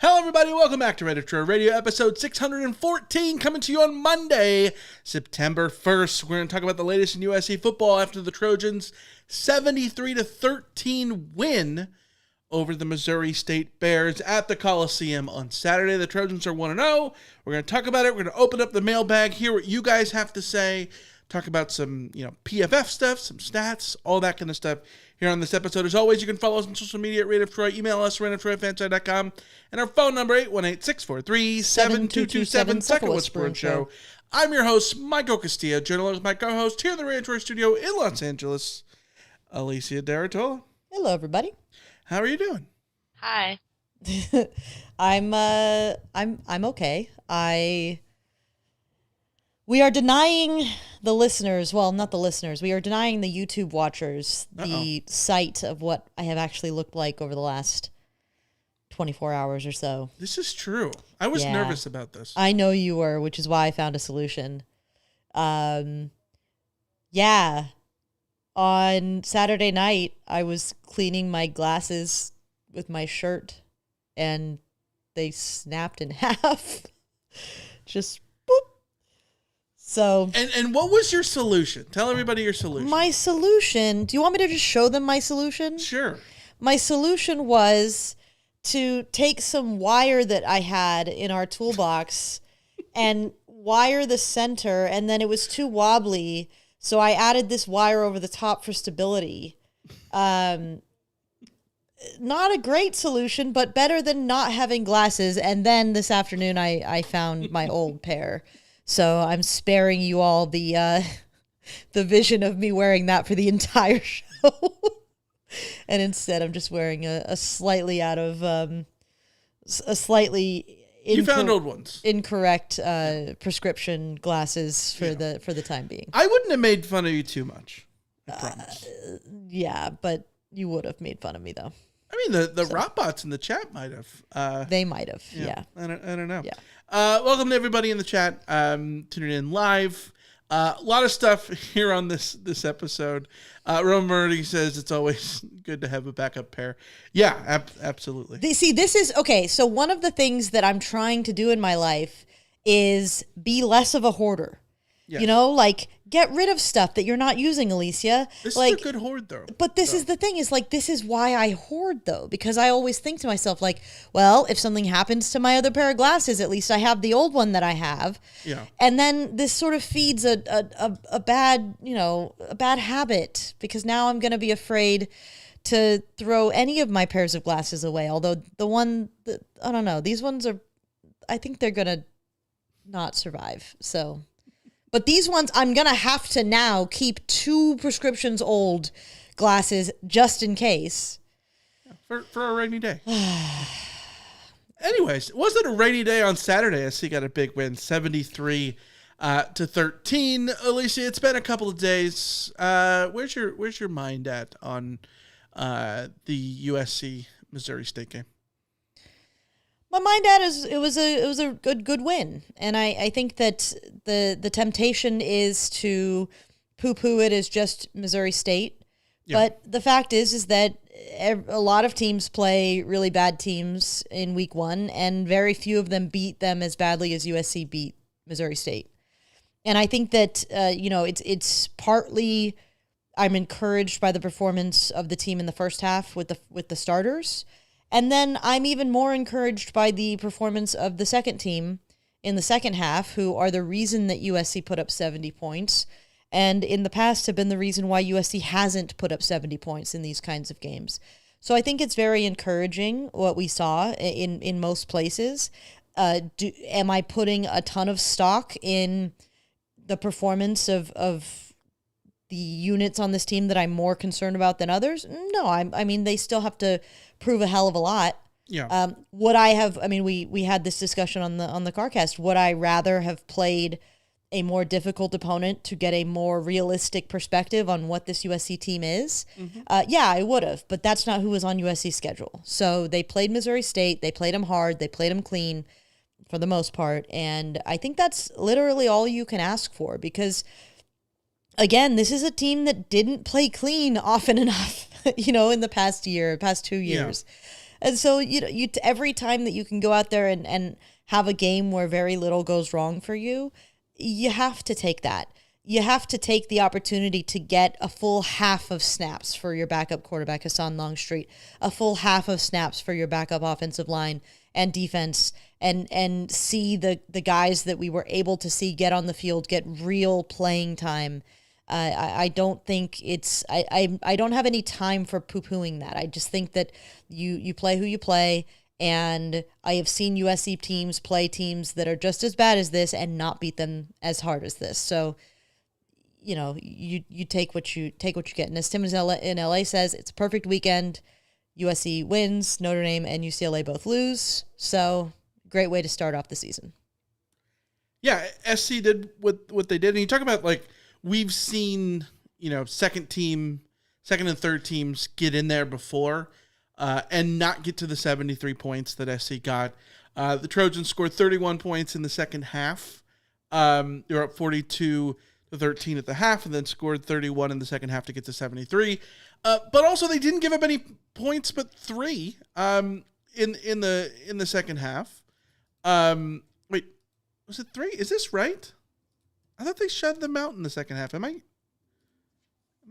Hello, everybody. Welcome back to Retro Radio, episode 614, coming to you on Monday, September 1st. We're going to talk about the latest in USC football after the Trojans' 73-13 win over the Missouri State Bears at the Coliseum on Saturday. The Trojans are 1-0. We're going to talk about it. We're going to open up the mailbag, hear what you guys have to say, talk about some, PFF stuff, some stats, all that kind of stuff here on this episode. As always, you can follow us on social media at Rate of Troy, email us, rantoftroy@fansite.com, and our phone number, 818-643-7227, Second Whisper Show. I'm your host, Michael Castillo, journalist, my co-host here in the Rate of Troy studio in Los Angeles, Alicia Daratola. Hello, everybody. How are you doing? Hi. I'm okay. We are denying the listeners, well, not the listeners, we are denying the YouTube watchers the sight of what I have actually looked like over the last 24 hours or so. This is true. I was nervous about this. I know you were, which is why I found a solution. On Saturday night, I was cleaning my glasses with my shirt, and they snapped in half. Just boop. So. And what was your solution? Tell everybody your solution. My solution. Do you want me to just show them my solution? Sure. My solution was to take some wire that I had in our toolbox and wire the center, and then it was too wobbly, so I added this wire over the top for stability. Not a great solution, but better than not having glasses. And then this afternoon, I found my old pair. So I'm sparing you all the vision of me wearing that for the entire show. And instead, I'm just wearing a slightly out of You found old ones. Incorrect prescription glasses for the time being. I wouldn't have made fun of you too much. I promise. Yeah, but you would have made fun of me though. I mean, the Rotbots in the chat might have. They might have. Yeah. I don't know. Yeah. Welcome to everybody in the chat. Tuning in live. A lot of stuff here on this episode. Roman Murray says it's always good to have a backup pair. Yeah, absolutely. This is okay. So one of the things that I'm trying to do in my life is be less of a hoarder. Yes. Like get rid of stuff that you're not using, Alicia. This is a good hoard, though. But this is the thing, is like, this is why I hoard, though, because I always think to myself, like, well, if something happens to my other pair of glasses, at least I have the old one that I have. Yeah. And then this sort of feeds a bad, a bad habit, because now I'm going to be afraid to throw any of my pairs of glasses away. Although I don't know, these ones I think they're going to not survive. So. But these ones, I'm going to have to now keep 2 prescriptions old glasses just in case. For a rainy day. Anyways, it wasn't a rainy day on Saturday. SC got a big win, 73-13. Alicia, it's been a couple of days. Where's your mind at on the USC Missouri State game? My mind at is it was a good win, and I think that the temptation is to poo-poo it as just Missouri State, but the fact is that a lot of teams play really bad teams in week 1, and very few of them beat them as badly as USC beat Missouri State, and I think that it's partly I'm encouraged by the performance of the team in the first half with the starters. And then I'm even more encouraged by the performance of the second team in the second half, who are the reason that USC put up 70 points, and in the past have been the reason why USC hasn't put up 70 points in these kinds of games. So I think it's very encouraging what we saw in most places. Am I putting a ton of stock in the performance of the units on this team that I'm more concerned about than others? No, I mean, they still have to prove a hell of a lot. Yeah. Would I have, we had this discussion on the CarCast. Would I rather have played a more difficult opponent to get a more realistic perspective on what this USC team is? Mm-hmm. Yeah, I would have, but that's not who was on USC's schedule. So they played Missouri State. They played them hard. They played them clean for the most part. And I think that's literally all you can ask for, because again, this is a team that didn't play clean often enough, in the past 2 years. And so, every time that you can go out there and have a game where very little goes wrong for you, you have to take that. You have to take the opportunity to get a full half of snaps for your backup quarterback, Hassan Longstreet, a full half of snaps for your backup offensive line and defense, and see the guys that we were able to see get on the field, get real playing time. I don't think it's I don't have any time for poo-pooing that. I just think that you play who you play, and I have seen USC teams play teams that are just as bad as this and not beat them as hard as this. So, you take what you get. And as Tim in LA says, it's a perfect weekend. USC wins, Notre Dame and UCLA both lose. So, great way to start off the season. Yeah, SC did what they did. And you talk about, like, we've seen, second and third teams get in there before and not get to the 73 points that SC got. The Trojans scored 31 points in the second half. They were up 42-13 at the half, and then scored 31 in the second half to get to 73. But also they didn't give up any points but 3 in the second half. Wait, was it 3? Is this right? I thought they shut them out in the second half. Am I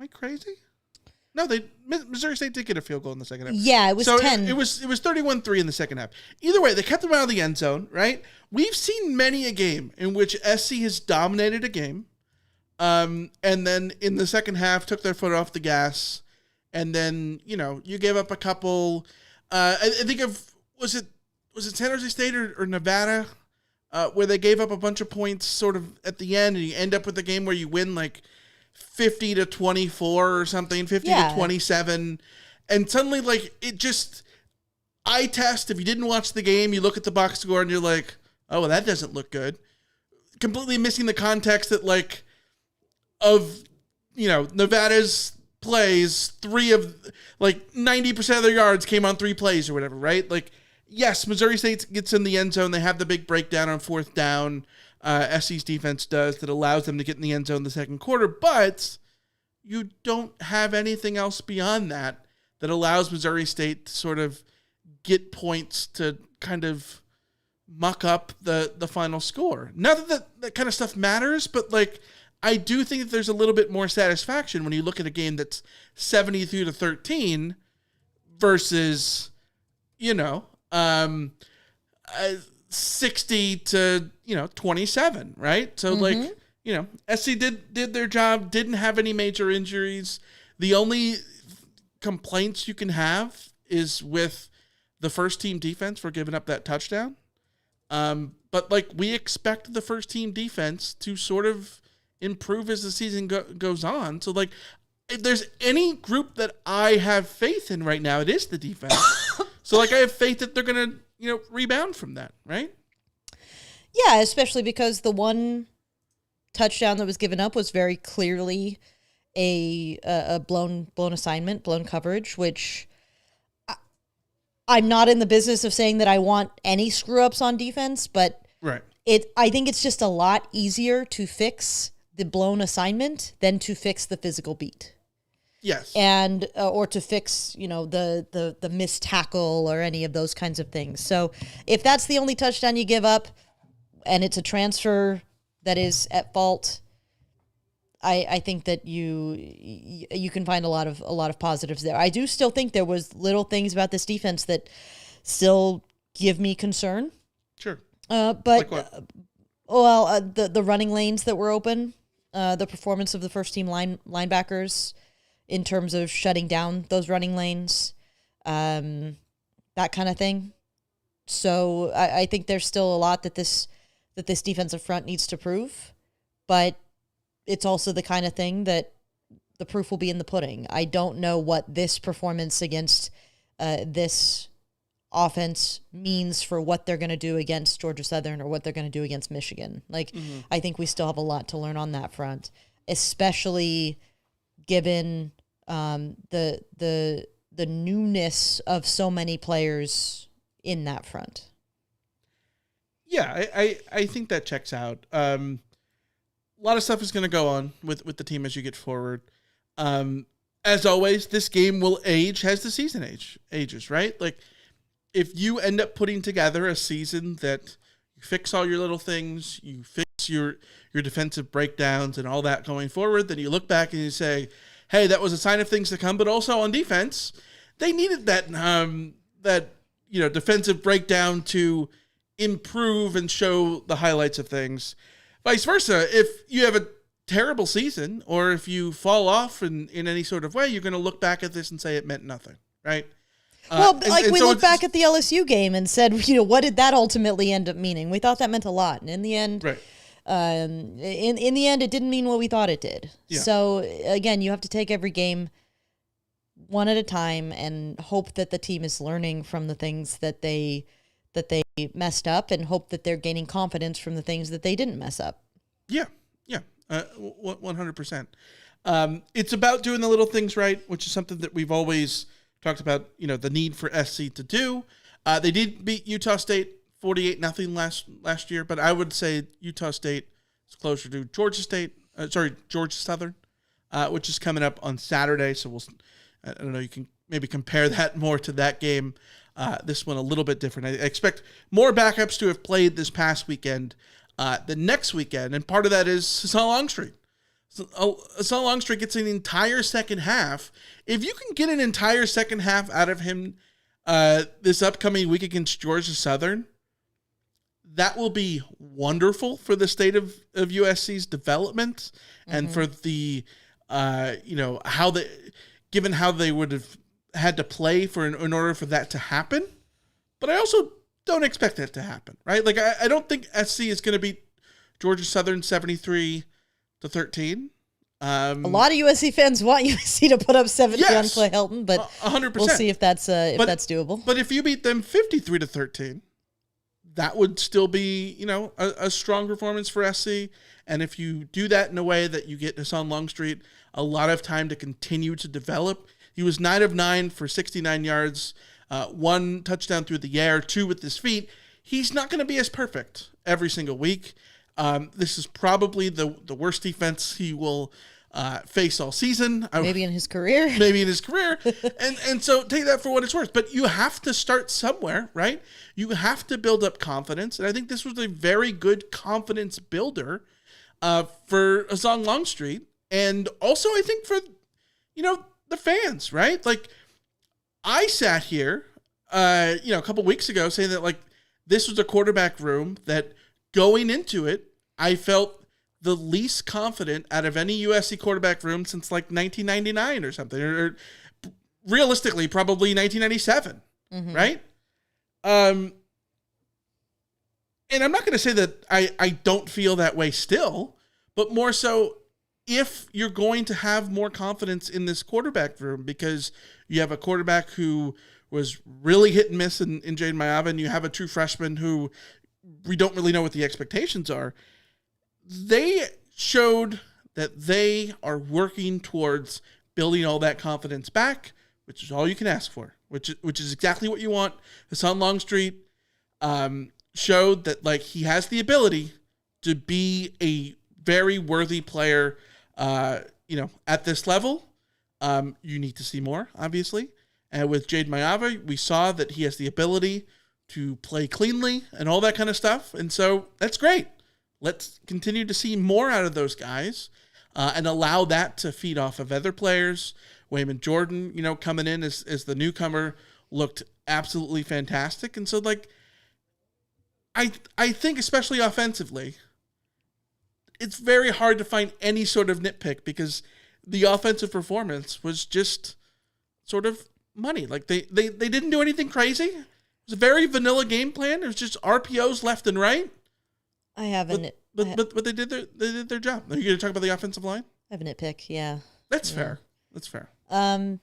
crazy? No, Missouri State did get a field goal in the second half. Yeah, it was 10. It was 31-3 in the second half. Either way, they kept them out of the end zone, right? We've seen many a game in which SC has dominated a game, and then in the second half took their foot off the gas, and then you gave up a couple. I think was it San Jose State or Nevada, where they gave up a bunch of points sort of at the end, and you end up with a game where you win like 50-24 or something, 50-27, and suddenly, like, it just eye test. If you didn't watch the game, you look at the box score and you're like, oh, well, that doesn't look good. Completely missing the context that, like, of Nevada's plays, 90% of their yards came on 3 plays or whatever, right? Like, yes, Missouri State gets in the end zone. They have the big breakdown on fourth down. SC's defense does that allows them to get in the end zone in the second quarter, but you don't have anything else beyond that allows Missouri State to sort of get points to kind of muck up the final score. Not that kind of stuff matters, but, like, I do think that there's a little bit more satisfaction when you look at a game that's 73-13 versus, 60-27, right? So, like, SC did their job, didn't have any major injuries. The only complaints you can have is with the first team defense for giving up that touchdown. But, like, we expect the first team defense to sort of improve as the season goes on. So, like, if there's any group that I have faith in right now, it is the defense. So, like, I have faith that they're going to, rebound from that, right? Yeah, especially because the one touchdown that was given up was very clearly a blown assignment, blown coverage, which I'm not in the business of saying that I want any screw-ups on defense, but right. I think it's just a lot easier to fix the blown assignment than to fix the physical beat. Yes. And or to fix, the missed tackle or any of those kinds of things. So if that's the only touchdown you give up and it's a transfer that is at fault, I think that you can find a lot of positives there. I do still think there was little things about this defense that still give me concern. Sure. But like what? The running lanes that were open, the performance of the first team linebackers in terms of shutting down those running lanes, that kind of thing. So I think there's still a lot that this defensive front needs to prove, but it's also the kind of thing that the proof will be in the pudding. I don't know what this performance against this offense means for what they're going to do against Georgia Southern or what they're going to do against Michigan. I think we still have a lot to learn on that front, especially given the newness of so many players in that front. Yeah, I think that checks out. A lot of stuff is going to go on with the team as you get forward. As always, this game will age as the season ages, right? Like, if you end up putting together a season that you fix all your little things, you fix your defensive breakdowns and all that going forward, then you look back and you say, hey, that was a sign of things to come. But also on defense, they needed that defensive breakdown to improve and show the highlights of things. Vice versa, if you have a terrible season or if you fall off in any sort of way, you're going to look back at this and say it meant nothing, right? Well, we look back at the LSU game and said, what did that ultimately end up meaning? We thought that meant a lot, and in the end, right. In the end, it didn't mean what we thought it did. Yeah. So again, you have to take every game one at a time and hope that the team is learning from the things that they messed up, and hope that they're gaining confidence from the things that they didn't mess up. Yeah, 100%. It's about doing the little things right, which is something that we've always talked about, the need for SC to do. They did beat Utah State 48-0 last year, but I would say Utah State is closer to Georgia Southern, which is coming up on Saturday. So I don't know, you can maybe compare that more to that game. This one a little bit different. I expect more backups to have played this past weekend the next weekend, and part of that is Hassan Longstreet. Hassan Longstreet gets an entire second half. If you can get an entire second half out of him this upcoming week against Georgia Southern, that will be wonderful for the state of USC's development and for the, given how they would have had to play in order for that to happen. But I also don't expect that to happen, right? Like, I don't think SC is going to beat Georgia Southern 73-13. A lot of USC fans want USC to put up 70 on Clay Helton, but 100%. We'll see if that's doable. But if you beat them 53-13, that would still be, a strong performance for SC. And if you do that in a way that you get Hassan Longstreet a lot of time to continue to develop, he was 9 of 9 for 69 yards, 1 touchdown through the air, 2 with his feet. He's not going to be as perfect every single week. This is probably the worst defense he will face all season. Maybe in his career. And so take that for what it's worth. But you have to start somewhere, right? You have to build up confidence. And I think this was a very good confidence builder for Hassan Longstreet. And also I think for, the fans, right? Like, I sat here, a couple weeks ago saying that, like, this was a quarterback room that going into it, I felt the least confident out of any USC quarterback room since like 1999 or something, or realistically, probably 1997, right? And I'm not going to say that I don't feel that way still, but more so if you're going to have more confidence in this quarterback room because you have a quarterback who was really hit and miss in Jaden Mayava, and you have a true freshman who we don't really know what the expectations are. They showed that they are working towards building all that confidence back, which is all you can ask for, which is exactly what you want. Hassan Longstreet showed that, like, he has the ability to be a very worthy player, at this level. You need to see more, obviously. And with Jaden Mayava, we saw that he has the ability to play cleanly and all that kind of stuff. And so that's great. Let's continue to see more out of those guys and allow that to feed off of other players. Wayman Jordan, coming in as the newcomer, looked absolutely fantastic. And so, like, I think especially offensively, it's very hard to find any sort of nitpick because the offensive performance was just sort of money. Like, they didn't do anything crazy. It was a very vanilla game plan. It was just RPOs left and right. I haven't. But they did their job. Are you going to talk about the offensive line? I have a nitpick. Yeah. That's fair. And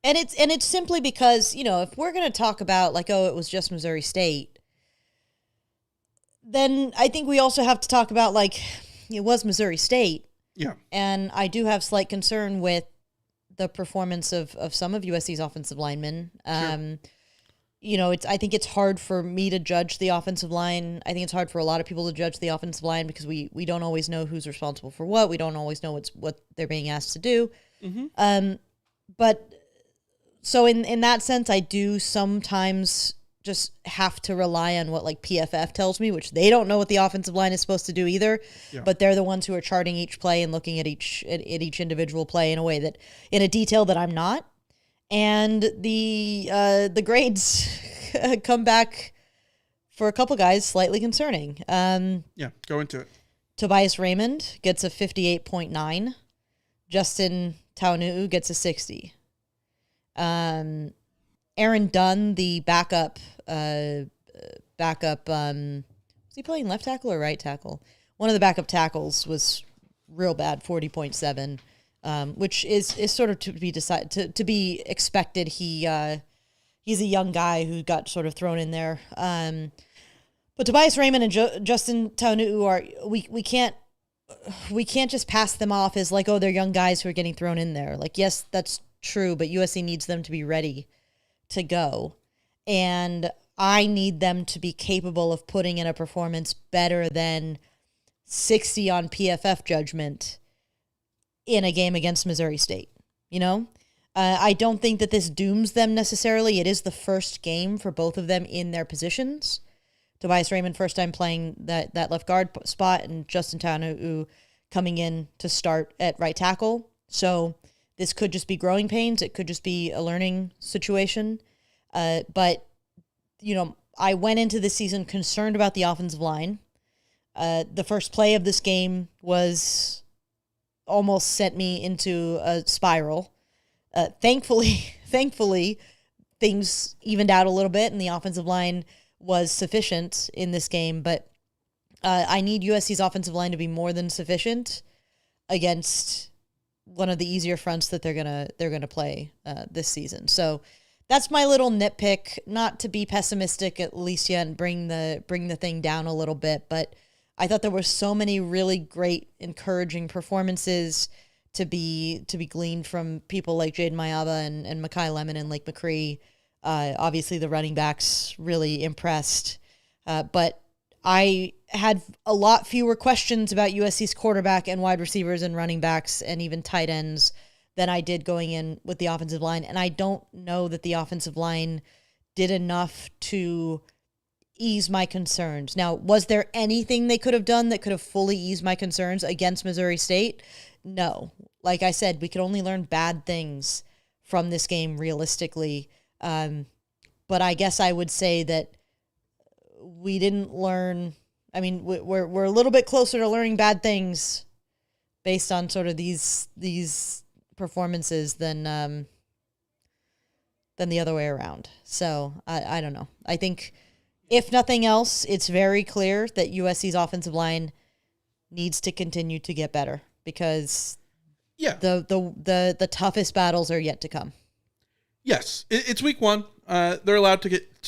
it's simply because, if we're going to talk about like, it was just Missouri State, then I think we also have to talk about, like, it was Missouri State. Yeah. And I do have slight concern with the performance of some of USC's offensive linemen. Sure. I think it's hard for me to judge the offensive line. I think it's hard for a lot of people to judge the offensive line because we don't always know who's responsible for what. We don't always know what they're being asked to do. Mm-hmm. But So in that sense, I do sometimes just have to rely on what like PFF tells me, which they don't know what the offensive line is supposed to do either. Yeah. But they're the ones who are charting each play and looking at each individual play in a way that in a detail that I'm not. And the grades come back for a couple guys slightly concerning. Go into it. Tobias Raymond gets a 58.9. Justin Taunu gets a 60. Aaron Dunn, the backup, was he playing left tackle or right tackle? One of the backup tackles was real bad, 40.7, which is sort of to be expected. He's a young guy who got sort of thrown in there. But Tobias Raymond and Justin Taunu we can't just pass them off as like, oh, they're young guys who are getting thrown in there. Like, yes, that's true, but USC needs them to be ready to go. And I need them to be capable of putting in a performance better than 60 on PFF judgment in a game against Missouri State. You know? I don't think that this dooms them necessarily. It is the first game for both of them in their positions. Tobias Raymond, first time playing that left guard spot, and Justin Taunu coming in to start at right tackle. So this could just be growing pains. It could just be a learning situation. But, you know, I went into this season concerned about the offensive line. The first play of this game was almost sent me into a spiral. Thankfully, things evened out a little bit, and the offensive line was sufficient in this game. But I need USC's offensive line to be more than sufficient against one of the easier fronts that they're gonna play this season. So that's my little nitpick. Not to be pessimistic at Alicia and bring the thing down a little bit, but I thought there were so many really great, encouraging performances to be gleaned from people like Jaden Mayaba and Makai Lemon and Lake McCree. Obviously, the running backs really impressed, but I had a lot fewer questions about USC's quarterback and wide receivers and running backs and even tight ends than I did going in with the offensive line. And I don't know that the offensive line did enough to ease my concerns. Now, was there anything they could have done that could have fully eased my concerns against Missouri State? No. Like I said, we could only learn bad things from this game realistically. But I guess I would say that we didn't learn. I mean, we're a little bit closer to learning bad things based on sort of these performances than the other way around. So I don't know. I think if nothing else, it's very clear that USC's offensive line needs to continue to get better because the toughest battles are yet to come. Yes, it's week one. They're allowed to get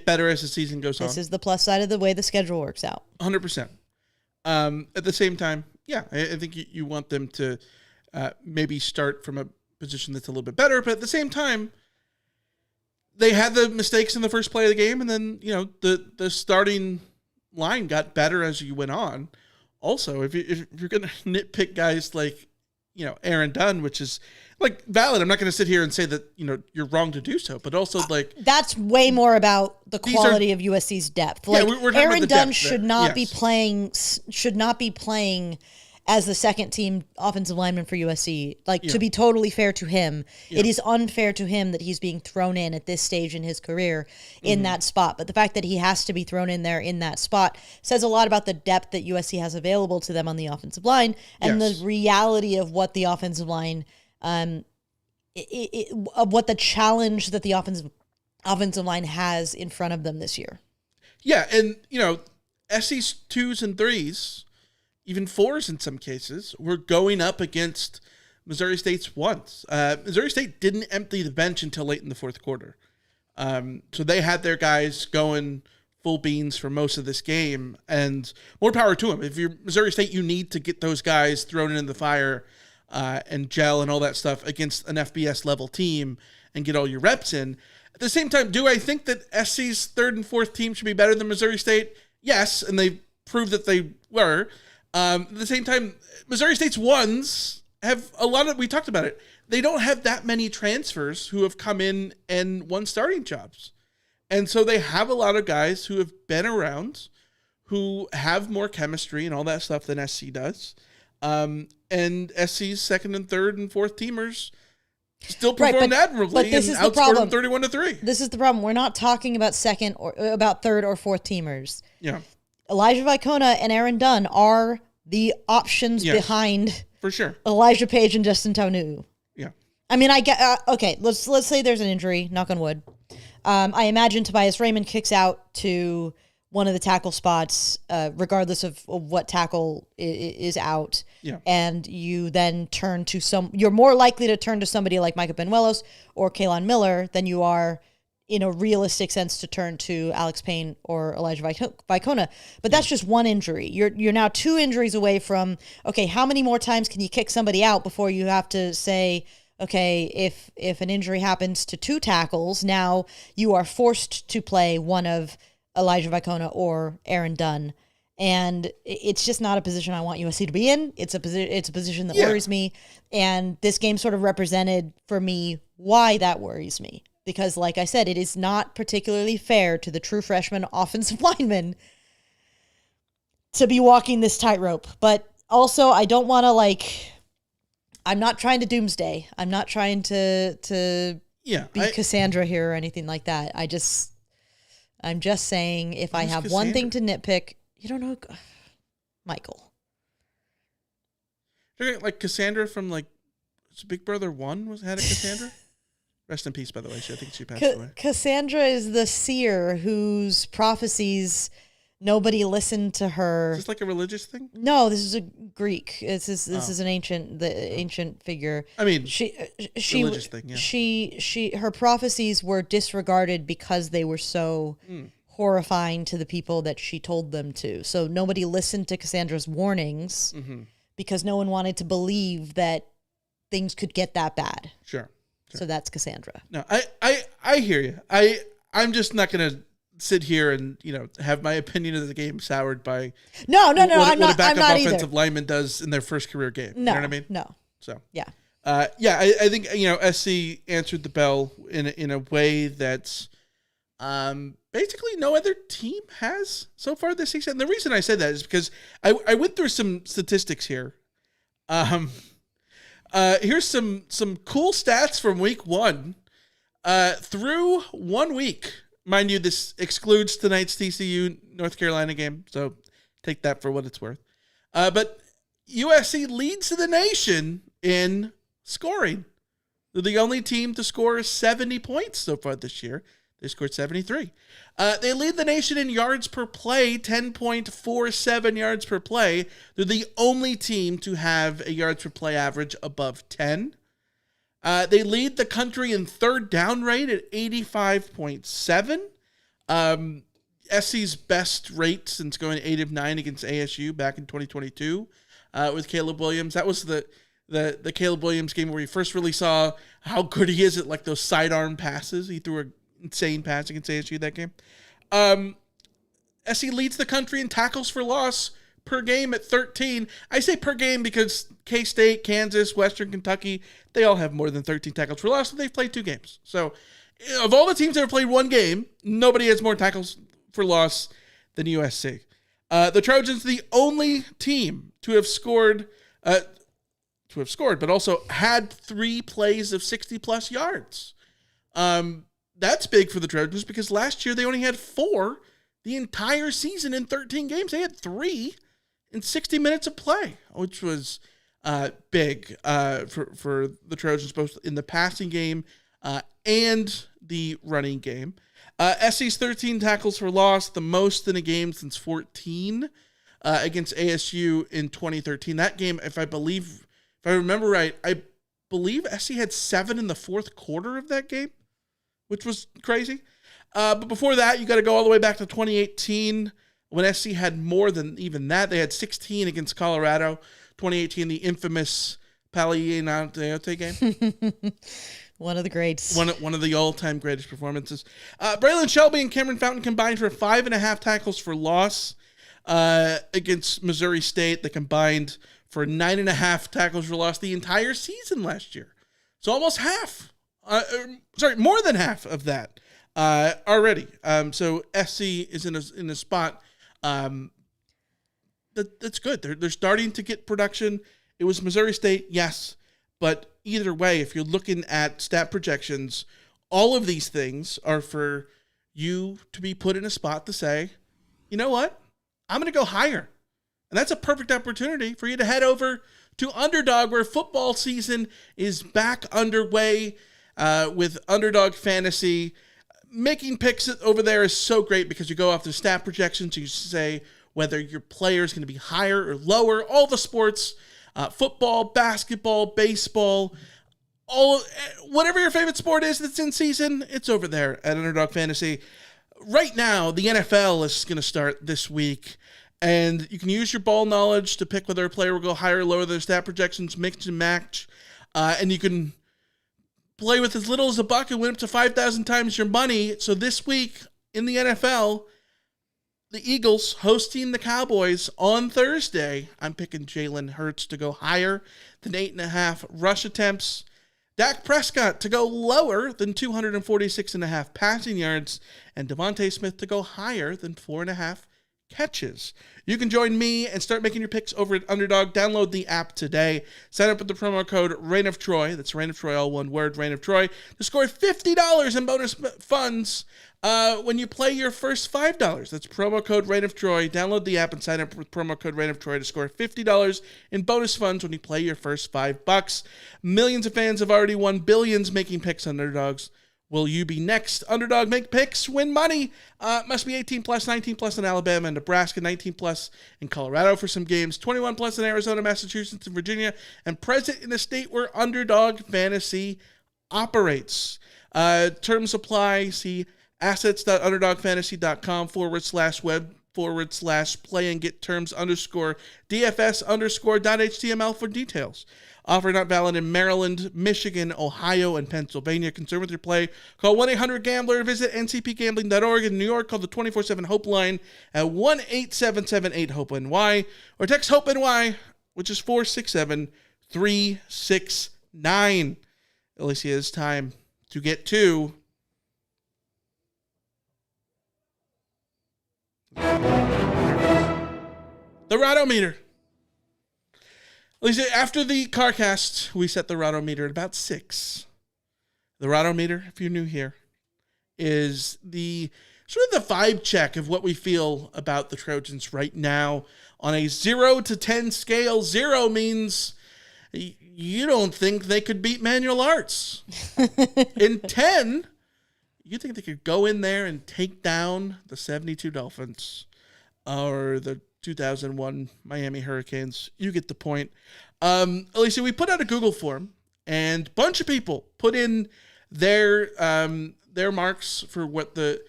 better as the season goes on. This is the plus side of the way the schedule works out. 100%. At the same time, I think you want them to maybe start from a position that's a little bit better, but at the same time, they had the mistakes in the first play of the game, and then the starting line got better as you went on. Also, if you're going to nitpick guys like Aaron Dunn, which is like valid. I'm not going to sit here and say that you're wrong to do so, but also like that's way more about the quality of USC's depth. Like we're Aaron Dunn should not be playing as the second team offensive lineman for USC. Like to be totally fair to him, it is unfair to him that he's being thrown in at this stage in his career in that spot. But the fact that he has to be thrown in there in that spot says a lot about the depth that USC has available to them on the offensive line and the reality of what the offensive line, of what the challenge that the offensive line has in front of them this year. Yeah, and SC's 2s and 3s, even 4s in some cases, were going up against Missouri State's 1s. Missouri State didn't empty the bench until late in the fourth quarter. So they had their guys going full beans for most of this game, and more power to them. If you're Missouri State, you need to get those guys thrown in the fire and gel and all that stuff against an FBS level team and get all your reps in. At the same time, do I think that SC's 3rd and 4th team should be better than Missouri State? Yes, and they proved that they were. At the same time, Missouri State's 1s have a lot of, we talked about it, they don't have that many transfers who have come in and won starting jobs. And so they have a lot of guys who have been around, who have more chemistry and all that stuff than SC does. And SC's second and third and fourth teamers still performed admirably and outscored them 31-3. This is the problem. We're not talking about second or about third or fourth teamers. Yeah. Elijah Vicona and Aaron Dunn are the options behind for sure Elijah Page and Justin Taunu. Yeah. I mean, I get okay. Let's say there's an injury. Knock on wood. I imagine Tobias Raymond kicks out to one of the tackle spots, regardless of what tackle is out. Yeah. And you then turn to you're more likely to turn to somebody like Micah Benuelos or Kaylon Miller than you are, in a realistic sense, to turn to Alex Payne or Elijah Vicona. But that's just one injury. You're now 2 injuries away from, okay, how many more times can you kick somebody out before you have to say, okay, if an injury happens to 2 tackles, now you are forced to play one of Elijah Vicona or Aaron Dunn. And it's just not a position I want USC to be in. It's a position that worries me. And this game sort of represented for me why that worries me. Because, like I said, it is not particularly fair to the true freshman offensive lineman to be walking this tightrope. But also, I don't want to, I'm not trying to doomsday. I'm not trying to be Cassandra here or anything like that. I'm just saying, if I have Cassandra? One thing to nitpick, you don't know, Michael. Like Cassandra from Big Brother 1 had a Cassandra? Rest in peace, by the way. I think she passed away. Cassandra is the seer whose prophecies nobody listened to her. Is this like a religious thing? No, this is a Greek. This is an ancient figure. I mean, she religious thing. Yeah. Her prophecies were disregarded because they were so horrifying to the people that she told them to. So nobody listened to Cassandra's warnings because no one wanted to believe that things could get that bad. Sure. So that's Cassandra. No, I hear you. I'm just not going to sit here and have my opinion of the game soured by no. What a backup offensive lineman does in their first career game. No, you know what I mean? No. So yeah, I think SC answered the bell in a way that basically no other team has so far this season. And the reason I said that is because I went through some statistics here. Here's some cool stats from week 1. Through 1 week, mind you, this excludes tonight's TCU North Carolina game, so take that for what it's worth. But USC leads the nation in scoring. They're the only team to score 70 points so far this year. They scored 73. They lead the nation in yards per play, 10.47 yards per play. They're the only team to have a yards per play average above 10. They lead the country in third down rate at 85.7. SC's best rate since going 8 of 9 against ASU back in 2022 with Caleb Williams. That was the Caleb Williams game where you first really saw how good he is at those sidearm passes. He threw a insane pass against ASU that game. SC leads the country in tackles for loss per game at 13. I say per game because K-State, Kansas, Western Kentucky, they all have more than 13 tackles for loss, and they've played 2 games. So of all the teams that have played 1 game, nobody has more tackles for loss than USC. The Trojans, the only team to have scored, but also had 3 plays of 60-plus yards. That's big for the Trojans because last year they only had 4 the entire season in 13 games. They had 3 in 60 minutes of play, which was big for the Trojans, both in the passing game and the running game. SC's 13 tackles for loss, the most in a game since 14 against ASU in 2013. That game, if I remember right, I believe SC had 7 in the fourth quarter of that game, which was crazy. But before that, you got to go all the way back to 2018 when SC had more than even that. They had 16 against Colorado. 2018, the infamous Paliante game. One of the greats. One of the all-time greatest performances. Braylon Shelby and Cameron Fountain combined for 5.5 tackles for loss against Missouri State. They combined for 9.5 tackles for loss the entire season last year. So almost half. More than half of that already. So SC is in a spot that's good. They're starting to get production. It was Missouri State, yes, but either way, if you're looking at stat projections, all of these things are for you to be put in a spot to say, you know what, I'm going to go higher. And that's a perfect opportunity for you to head over to Underdog, where football season is back underway with Underdog Fantasy. Making picks over there is so great because you go off the stat projections. You say whether your player is going to be higher or lower. All the sports, football, basketball, baseball, whatever your favorite sport is that's in season, it's over there at Underdog Fantasy. Right now, the NFL is going to start this week. And you can use your ball knowledge to pick whether a player will go higher or lower than their stat projections, mix and match. And you can play with as little as $1 and win up to 5,000 times your money. So this week in the NFL, the Eagles hosting the Cowboys on Thursday. I'm picking Jalen Hurts to go higher than 8.5 rush attempts. Dak Prescott to go lower than 246.5 passing yards. And Devontae Smith to go higher than 4.5 catches. You can join me and start making your picks over at Underdog. Download the app today. Sign up with the promo code Reign of Troy. That's Reign of Troy, all one word, Reign of Troy, to score $50 in bonus funds when you play your first $5. That's promo code Reign of Troy. Download the app and sign up with promo code Reign of Troy to score $50 in bonus funds when you play your first $5. Millions of fans have already won billions making picks on Underdogs. Will you be next? Underdog, make picks, win money. Must be 18 plus, 19 plus in Alabama and Nebraska, 19 plus in Colorado for some games, 21 plus in Arizona, Massachusetts, and Virginia, and present in a state where Underdog Fantasy operates. Terms apply. See assets.underdogfantasy.com/web/play and get terms _DFS_.html for details. Offer not valid in Maryland, Michigan, Ohio, and Pennsylvania. Concerned with your play? Call 1-800-GAMBLER. Visit ncpgambling.org. In New York, call the 24/7 HOPE line at 1-877-8-HOPE-NY or text HOPE-NY, which is 467-369. Alicia, it's time to get to the Rotometer. Alicia, after the CarCast, we set the Rotometer at about 6. The Rotometer, if you're new here, is the sort of the vibe check of what we feel about the Trojans right now on a 0 to 10 scale. 0 means you don't think they could beat Manual Arts. In 10, you think they could go in there and take down the 72 Dolphins or the 2001 Miami Hurricanes. You get the point. Alicia, we put out a Google form, and a bunch of people put in their marks for what the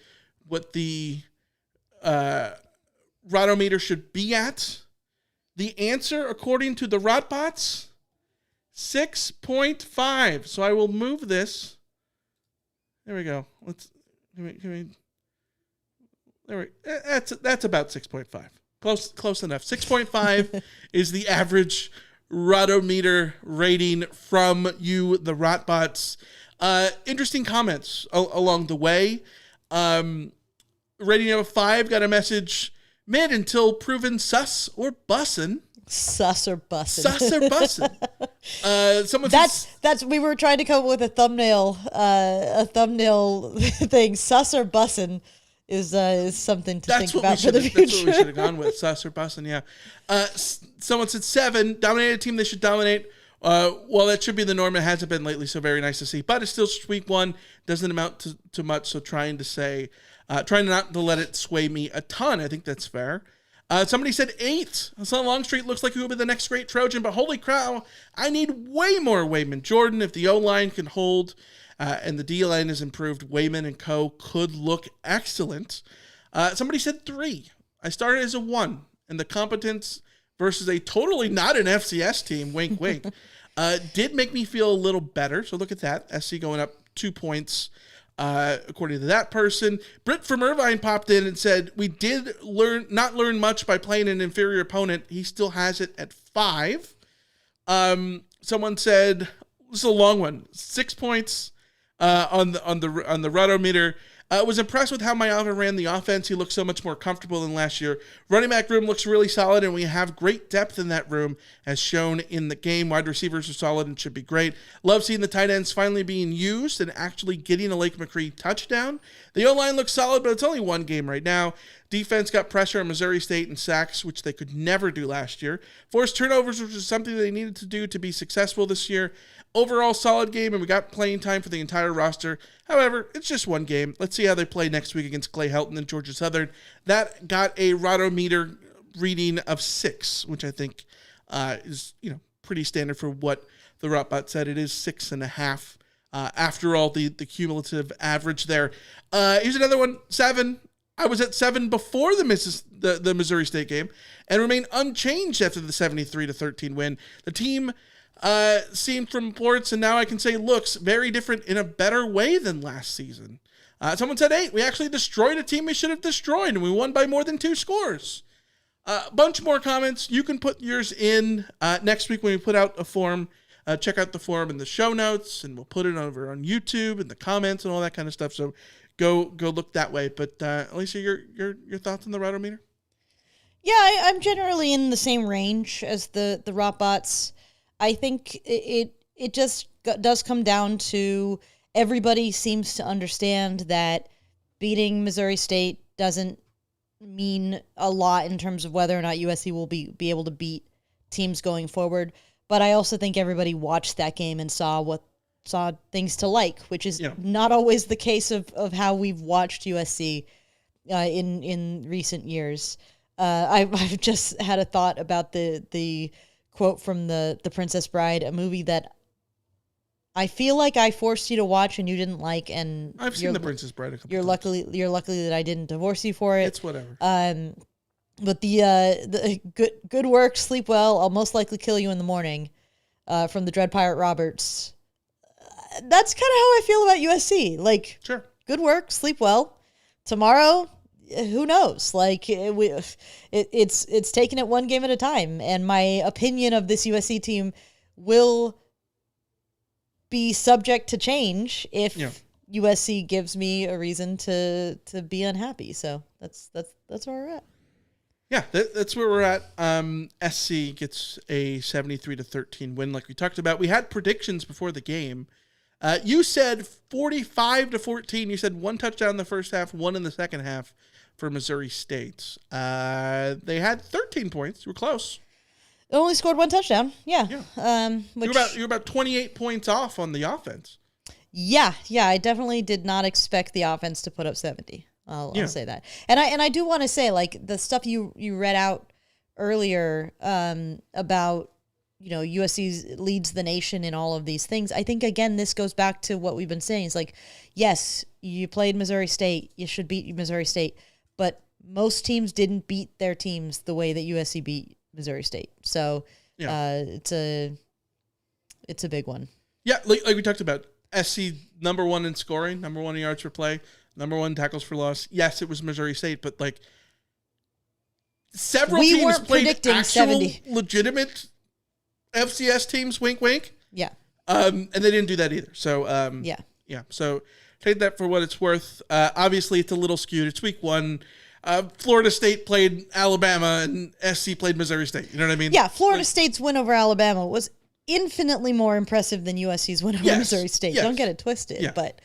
Rotometer should be at. The answer, according to the Rotbots, 6.5. So I will move this. There we go. That's about 6.5. Close enough. 6.5 is the average Rotometer rating from you, the Rotbots. Interesting comments along the way. Rating of 5 got a message: mid until proven sus or bussin'. Sus or bussin'. Sus or bussin'. That's we were trying to come up with a thumbnail thing. Sus or bussin' is something to think about for the future. That's what we should have gone with. Sus or bussin', yeah. Someone said 7. Dominate a team they should dominate. Well, that should be the norm. It hasn't been lately, so very nice to see. But it's still week 1. Doesn't amount to much, so trying not to let it sway me a ton. I think that's fair. Somebody said 8. Hassan Longstreet looks like he will be the next great Trojan, but holy cow, I need way more Wayman Jordan. If the O-line can hold and the D-line is improved, Wayman and co. could look excellent. Somebody said 3. I started as a 1, and the competence versus a totally not an FCS team, wink, wink, did make me feel a little better. So look at that. SC going up 2 points. According to that person. Britt from Irvine popped in and said, we did not learn much by playing an inferior opponent. He still has it at 5. Someone said, this is a long one, 6 points on the Rotometer. Was impressed with how Mayava ran the offense. He looks so much more comfortable than last year. Running back room looks really solid, and we have great depth in that room, as shown in the game. Wide receivers are solid and should be great. Love seeing the tight ends finally being used and actually getting a Lake McCree touchdown. The O-line looks solid, but it's only one game right now. Defense got pressure on Missouri State and sacks, which they could never do last year. Forced turnovers, which is something they needed to do to be successful this year. Overall, solid game, and we got playing time for the entire roster. However, it's just one game. Let's see how they play next week against Clay Helton and Georgia Southern. That got a Rotometer reading of 6, which I think is pretty standard for what the Rotbot said. It is 6.5. After all, the cumulative average there. Here's another one, 7. I was at 7 before the Missouri State game and remained unchanged after the 73-13 win. The team seen from reports, and now I can say looks very different in a better way than last season. Someone said 8. We actually destroyed a team we should have destroyed, and we won by more than 2 scores. A bunch more comments. You can put yours in next week when we put out a form. Check out the form in the show notes, and we'll put it over on YouTube and the comments and all that kind of stuff. So go look that way. But Alicia, your thoughts on the Rotometer? Yeah, I'm generally in the same range as the Rotbots. I think it just does come down to everybody seems to understand that beating Missouri State doesn't mean a lot in terms of whether or not USC will be able to beat teams going forward. But I also think everybody watched that game and saw things to like, which is not always the case of how we've watched USC in recent years. I've just had a thought about the quote from the Princess Bride, a movie that I feel like I forced you to watch and you didn't like, and I've seen The Princess Bride a couple times. You're lucky that I didn't divorce you for it. It's whatever. But the good work, sleep well, I'll most likely kill you in the morning, from the Dread Pirate Roberts. That's kind of how I feel about USC. Like, sure, good work, sleep well. Tomorrow, who knows? Like, it's taking it one game at a time, and my opinion of this USC team will be subject to change if USC gives me a reason to be unhappy. So that's where we're at. Yeah, that's where we're at. SC gets a 73-13 win, like we talked about. We had predictions before the game. You said 45-14. You said 1 touchdown in the first half, 1 in the second half for Missouri State. They had 13 points. You were close. They only scored 1 touchdown. Yeah. You're about 28 points off on the offense. Yeah. I definitely did not expect the offense to put up 70. I'll say that. And I do want to say, like, the stuff you read out earlier about, USC leads the nation in all of these things. I think, again, this goes back to what we've been saying. It's like, yes, you played Missouri State. You should beat Missouri State. But most teams didn't beat their teams the way that USC beat Missouri State. So it's a big one. Yeah, like we talked about, SC number 1 in scoring, number 1 in yards per play, number 1 tackles for loss. Yes, it was Missouri State, but like several teams played actual 70. Legitimate FCS teams. Wink, wink. Yeah. And they didn't do that either. So yeah. So take that for what it's worth. Obviously, it's a little skewed. It's week 1. Florida State played Alabama and SC played Missouri State. You know what I mean? Yeah. Florida State's win over Alabama was infinitely more impressive than USC's win over Missouri State. Yes. Don't get it twisted. Yeah. But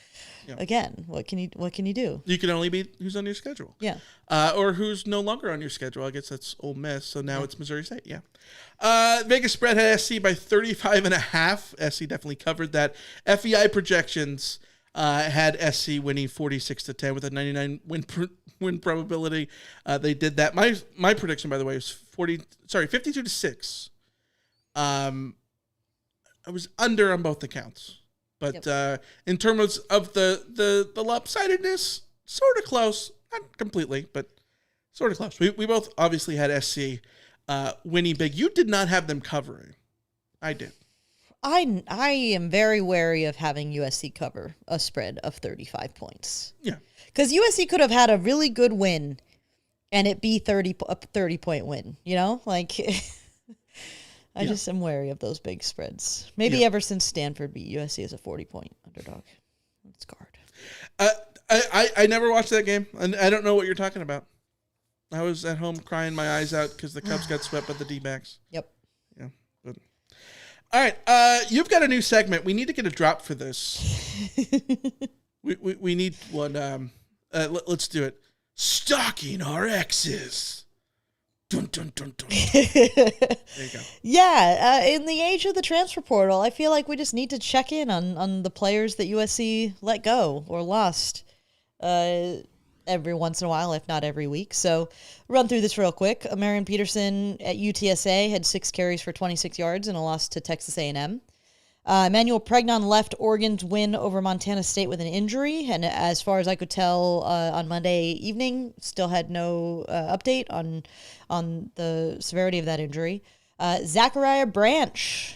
again, what can you do? You can only beat who's on your schedule. Yeah. Or who's no longer on your schedule. I guess that's Ole Miss. So now it's Missouri State. Yeah. Vegas spread had SC by 35.5. SC definitely covered that. FEI projections had SC winning 46-10 with a 99 win probability. They did that. My prediction, by the way, was 52-6. I was under on both accounts. But in terms of the lopsidedness, sort of close. Not completely, but sort of close. We both obviously had SC winning big. You did not have them covering. I did. I am very wary of having USC cover a spread of 35 points. Yeah. Because USC could have had a really good win and it be a 30-point win, Like, I just am wary of those big spreads. Maybe ever since Stanford beat USC as a 40-point underdog. It's guard. I never watched that game, and I don't know what you're talking about. I was at home crying my eyes out because the Cubs got swept by the D-backs. Yep. Yeah. But. All right. You've got a new segment. We need to get a drop for this. we need one. Let's do it. Stalking our exes. Dun, dun, dun, dun. There you go. Yeah, in the age of the transfer portal, I feel like we just need to check in on the players that USC let go or lost every once in a while, if not every week. So run through this real quick. Marion Peterson at UTSA had 6 carries for 26 yards in a loss to Texas A&M. Emmanuel Pregnon left Oregon's win over Montana State with an injury, and as far as I could tell on Monday evening, still had no update on the severity of that injury. Zachariah Branch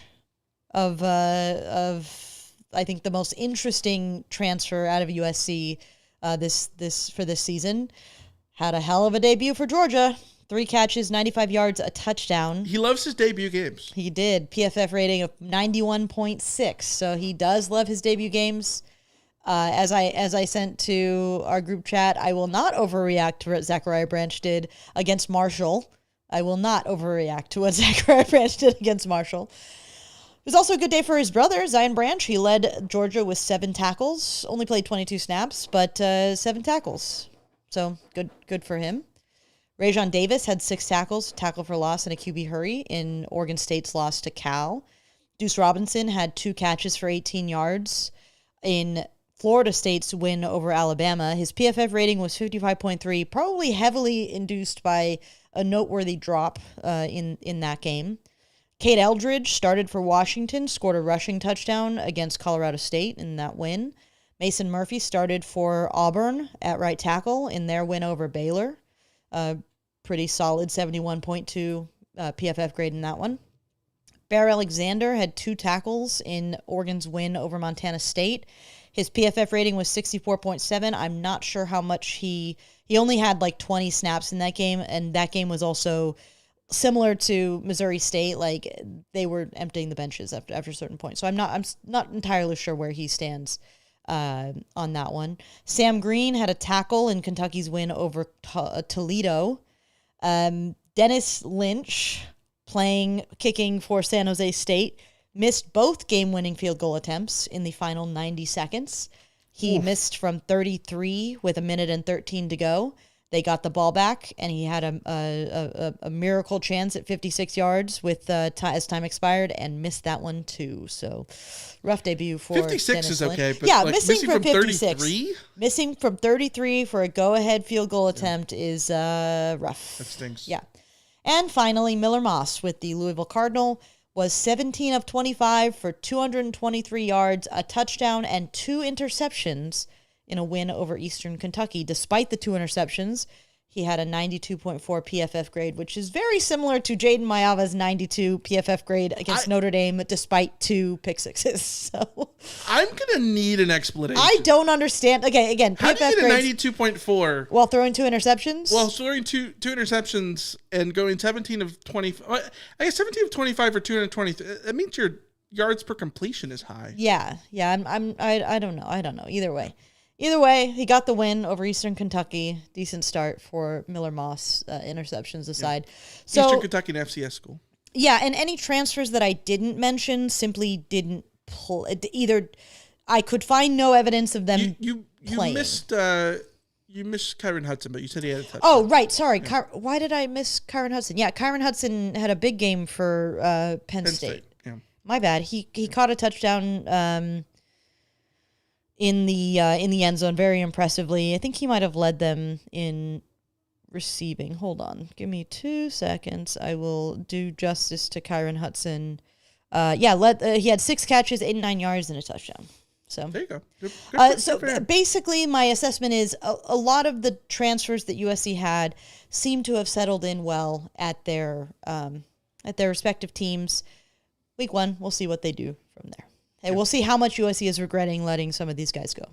of I think the most interesting transfer out of USC this season had a hell of a debut for Georgia. 3 catches, 95 yards, a touchdown. He loves his debut games. He did. PFF rating of 91.6. So he does love his debut games. As I sent to our group chat, I will not overreact to what Zachariah Branch did against Marshall. I will not overreact to what Zachariah Branch did against Marshall. It was also a good day for his brother, Zion Branch. He led Georgia with 7 tackles. Only played 22 snaps, but 7 tackles. So good for him. Rajon Davis had 6 tackles, tackle for loss, and a QB hurry in Oregon State's loss to Cal. Deuce Robinson had 2 catches for 18 yards in Florida State's win over Alabama. His PFF rating was 55.3, probably heavily induced by a noteworthy drop in that game. Kate Eldridge started for Washington, scored a rushing touchdown against Colorado State in that win. Mason Murphy started for Auburn at right tackle in their win over Baylor. Pretty solid 71.2 PFF grade in that one. Bear Alexander had 2 tackles in Oregon's win over Montana State. His PFF rating was 64.7. I'm not sure how much he only had like 20 snaps in that game, and that game was also similar to Missouri State. Like they were emptying the benches after a certain point. So I'm not entirely sure where he stands on that one. Sam Green had a tackle in Kentucky's win over Toledo. Dennis Lynch, kicking for San Jose State, missed both game-winning field goal attempts in the final 90 seconds. He missed from 33 with 1:13 to go. They got the ball back, and he had a miracle chance at 56 yards with as time expired, and missed that one too. So, rough debut for 56 Dennis is Lynch. okay, but yeah, like missing from 56. 33? Missing from 33 for a go-ahead field goal attempt is rough. That stinks. Yeah. And finally, Miller Moss with the Louisville Cardinal was 17 of 25 for 223 yards, a touchdown, and 2 interceptions in a win over Eastern Kentucky. Despite the 2 interceptions, he had a 92.4 PFF grade, which is very similar to Jaden Mayava's 92 PFF grade against Notre Dame, despite 2 pick sixes. So I'm gonna need an explanation. I don't understand. Okay, again, how PFF do you get a grades 92.4 while throwing 2 interceptions? Well, throwing two interceptions and going 17 of 20. I guess 17 of 25 for 220. That means your yards per completion is high. Yeah. I don't know. Either way, he got the win over Eastern Kentucky. Decent start for Miller Moss, interceptions aside. So, Eastern Kentucky and FCS school. Yeah, and any transfers that I didn't mention simply didn't pull. Either I could find no evidence of them playing. You missed Kyron Hudson, but you said he had a touchdown. Oh, right. Sorry. Yeah. Why did I miss Kyron Hudson? Yeah, Kyron Hudson had a big game for Penn State. Yeah. My bad. He caught a touchdown in the end zone very impressively. I think he might have led them in receiving. Hold on. Give me 2 seconds. I will do justice to Kyron Hudson. He had 6 catches, 89 yards, and a touchdown. So there you go. Good basically, my assessment is a lot of the transfers that USC had seem to have settled in well at their respective teams. Week 1, we'll see what they do from there. Hey, we'll see how much USC is regretting letting some of these guys go.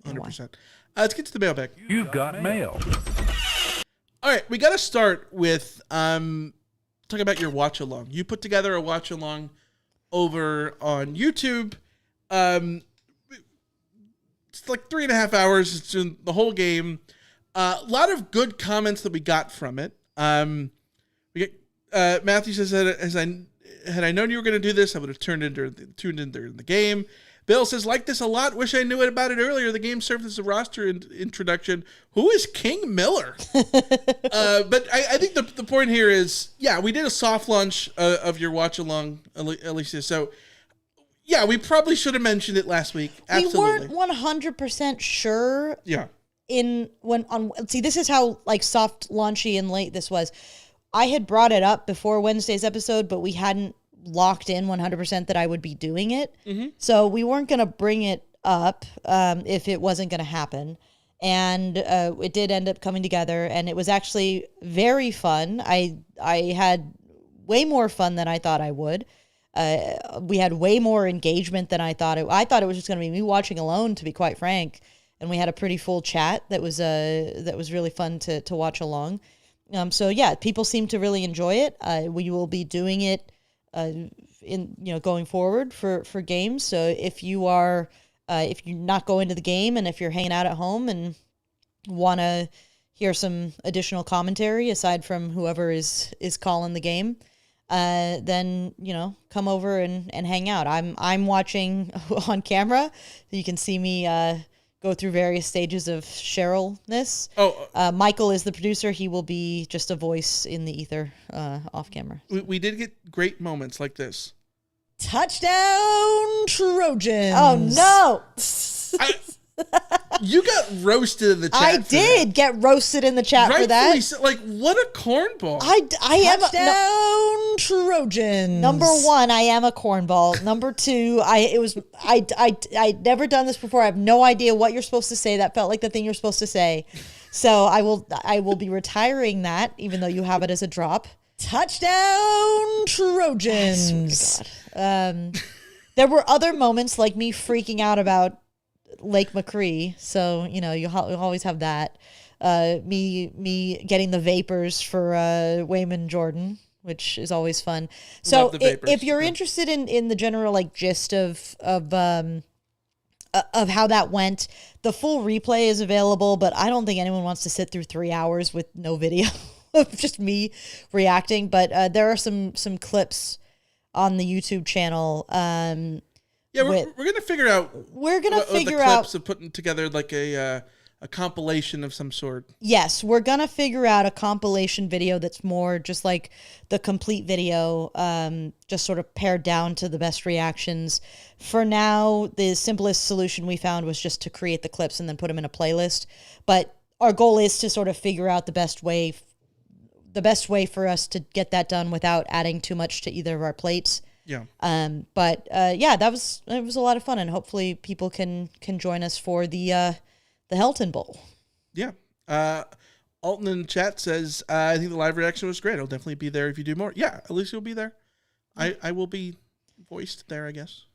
100%. Let's get to the mailbag. You've got mail. All right, we got to start with talk about your watch along. You put together a watch along over on YouTube. It's like 3.5 hours. It's in the whole game. A lot of good comments that we got from it. We get Matthew says that had I known you were going to do this, I would have tuned in during the game. Bill says, like this a lot. Wish I knew about it earlier. The game served as a roster introduction. Who is King Miller? But I think the point here is, yeah, we did a soft launch of your watch along, Alicia. So, yeah, we probably should have mentioned it last week. Absolutely. We weren't 100% sure. Yeah. See, this is how like soft launchy and late this was. I had brought it up before Wednesday's episode, but we hadn't locked in 100% that I would be doing it. Mm-hmm. So we weren't going to bring it up if it wasn't going to happen. And it did end up coming together, and it was actually very fun. I had way more fun than I thought I would. We had way more engagement than I thought. I thought it was just going to be me watching alone, to be quite frank. And we had a pretty full chat that was really fun to watch along. So yeah, people seem to really enjoy it. We will be doing it going forward for games. So if you're not going to the game and if you're hanging out at home and want to hear some additional commentary aside from whoever is calling the game, then come over and hang out. I'm watching on camera, so you can see me go through various stages of Cheryl-ness. Michael is the producer. He will be just a voice in the ether off camera. We did get great moments like this. Touchdown Trojans. Oh, no. You got roasted in the chat. I did get roasted in the chat for that. So, like, what a cornball. I am Touchdown Trojans. Number one, I am a cornball. Number two, I'd never done this before. I have no idea what you're supposed to say. That felt like the thing you're supposed to say. So I will be retiring that, even though you have it as a drop. Touchdown Trojans. There were other moments like me freaking out about Lake McCree, so you always have that. Me getting the vapors for Wayman Jordan, which is always fun. So if you're interested in the general like gist of how that went, the full replay is available. But I don't think anyone wants to sit through 3 hours with no video of just me reacting. But there are some clips on the YouTube channel. Yeah, we're gonna figure out. We're gonna figure the out clips of putting together like a compilation of some sort. Yes, we're gonna figure out a compilation video that's more just like the complete video, just sort of pared down to the best reactions. For now, the simplest solution we found was just to create the clips and then put them in a playlist. But our goal is to sort of figure out the best way for us to get that done without adding too much to either of our plates. Yeah. It was a lot of fun, and hopefully people can join us for the Helton Bowl. Yeah. Alton in the chat says, I think the live reaction was great. I'll definitely be there if you do more. Yeah, Alicia will be there. I will be voiced there, I guess.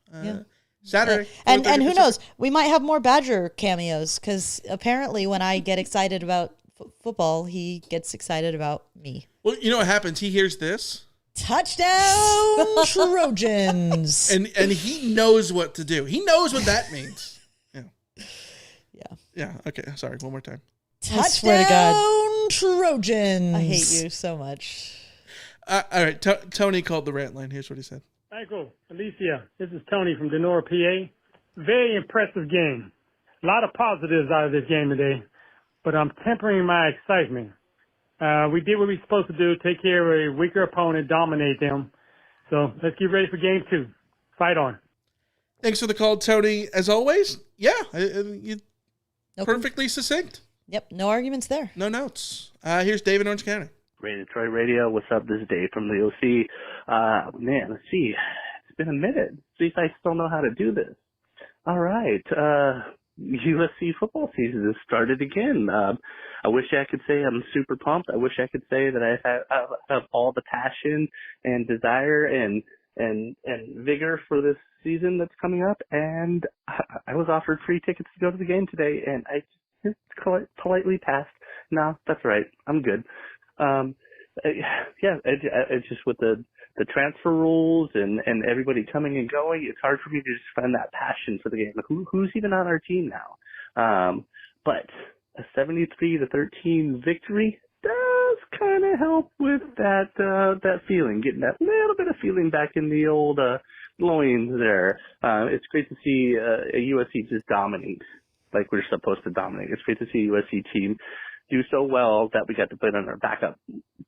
Saturday. And who knows? We might have more Badger cameos, because apparently when I get excited about football, he gets excited about me. Well, you know what happens? He hears this. Touchdown Trojans. And he knows what to do. He knows what that means. Yeah. Okay. Sorry. One more time. Touchdown Trojans. I hate you so much. All right. Tony called the Rant Line. Here's what he said. Michael, Alicia, this is Tony from Denora, PA. Very impressive game. A lot of positives out of this game today, but I'm tempering my excitement. We did what we were supposed to do, take care of a weaker opponent, dominate them. So let's get ready for game 2. Fight on. Thanks for the call, Tony. As always, perfectly succinct. Yep, no arguments there. No notes. Here's Dave in Orange County. Radio Detroit Radio. What's up? This is Dave from the OC. Man, let's see. It's been a minute. See if I still know how to do this. All right. USC football season has started again. I wish I could say I'm super pumped. I wish I could say that I have all the passion and desire and vigor for this season that's coming up. And I was offered free tickets to go to the game today, and I just politely passed. No, that's right. I'm good. It's just with the transfer rules and everybody coming and going, it's hard for me to just find that passion for the game. Like, who's even on our team now? But a 73-13 victory does kind of help with that feeling, getting that little bit of feeling back in the old loins there. It's great to see a USC just dominate like we're supposed to dominate. It's great to see a USC team do so well that we got to put on our backup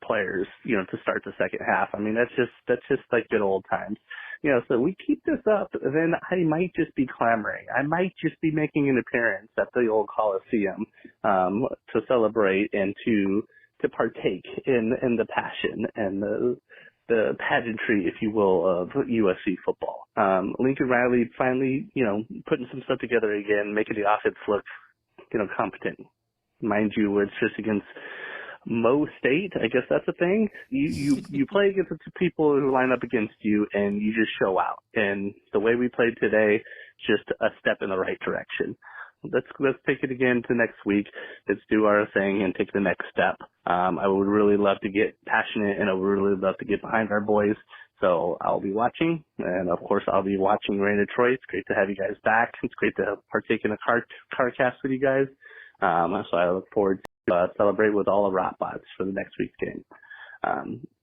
players, to start the second half. I mean, that's just like good old times. So we keep this up, then I might just be clamoring. I might just be making an appearance at the old Coliseum to celebrate and to partake in the passion and the pageantry, if you will, of USC football. Lincoln Riley finally, putting some stuff together again, making the offense look, competent. Mind you, it's just against Mo State. I guess that's a thing. You play against the people who line up against you, and you just show out. And the way we played today, just a step in the right direction. Let's take it again to next week. Let's do our thing and take the next step. I would really love to get passionate, and I would really love to get behind our boys. So I'll be watching, and of course I'll be watching Rain Detroit. It's great to have you guys back. It's great to partake in a car cast with you guys. So I look forward to celebrate with all the Rotbots for the next week's game.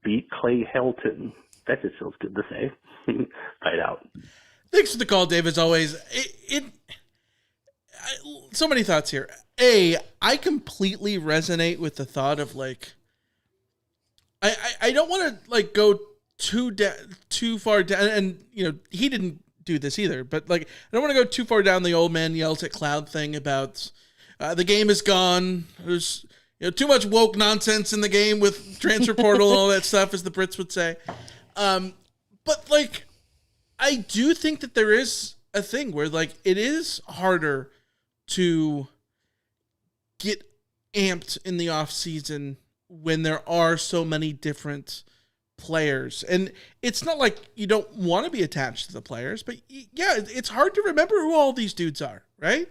Beat Clay Helton. That just feels good to say. Fight out. Thanks for the call, Dave. As always, so many thoughts here. I completely resonate with the thought of I don't want to go too far down, and he didn't do this either. But I don't want to go too far down the old man yells at cloud thing about. The game is gone. There's too much woke nonsense in the game with transfer portal and all that stuff, as the Brits would say. But I do think that there is a thing where it is harder to get amped in the off season when there are so many different players. And it's not like you don't want to be attached to the players, but yeah, it's hard to remember who all these dudes are, right?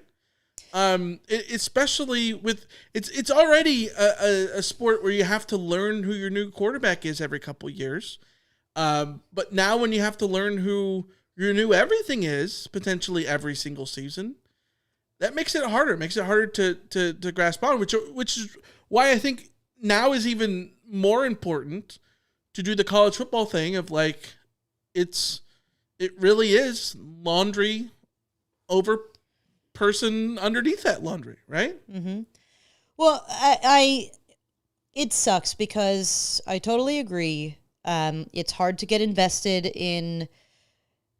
Especially with it's already a sport where you have to learn who your new quarterback is every couple years. But now when you have to learn who your new everything is potentially every single season, that makes it harder. It makes it harder to grasp on, which is why I think now is even more important to do the college football thing of it really is laundry over person underneath that laundry, right? Mm-hmm. Well, it sucks because I totally agree. It's hard to get invested in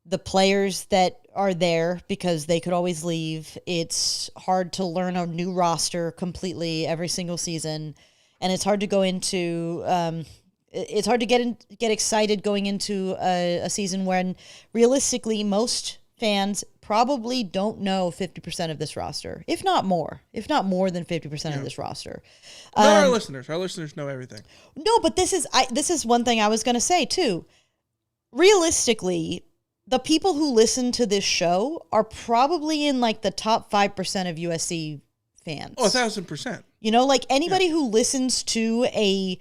the players that are there because they could always leave. It's hard to learn a new roster completely every single season, and it's hard to go into. It's hard to get excited going into a season when realistically most fans probably don't know 50% of this roster, if not more than 50% of this roster. Not our listeners. Our listeners know everything. No, but this is one thing I was going to say too. Realistically, the people who listen to this show are probably in the top 5% of USC fans. Oh, 1,000%. Anybody who listens to a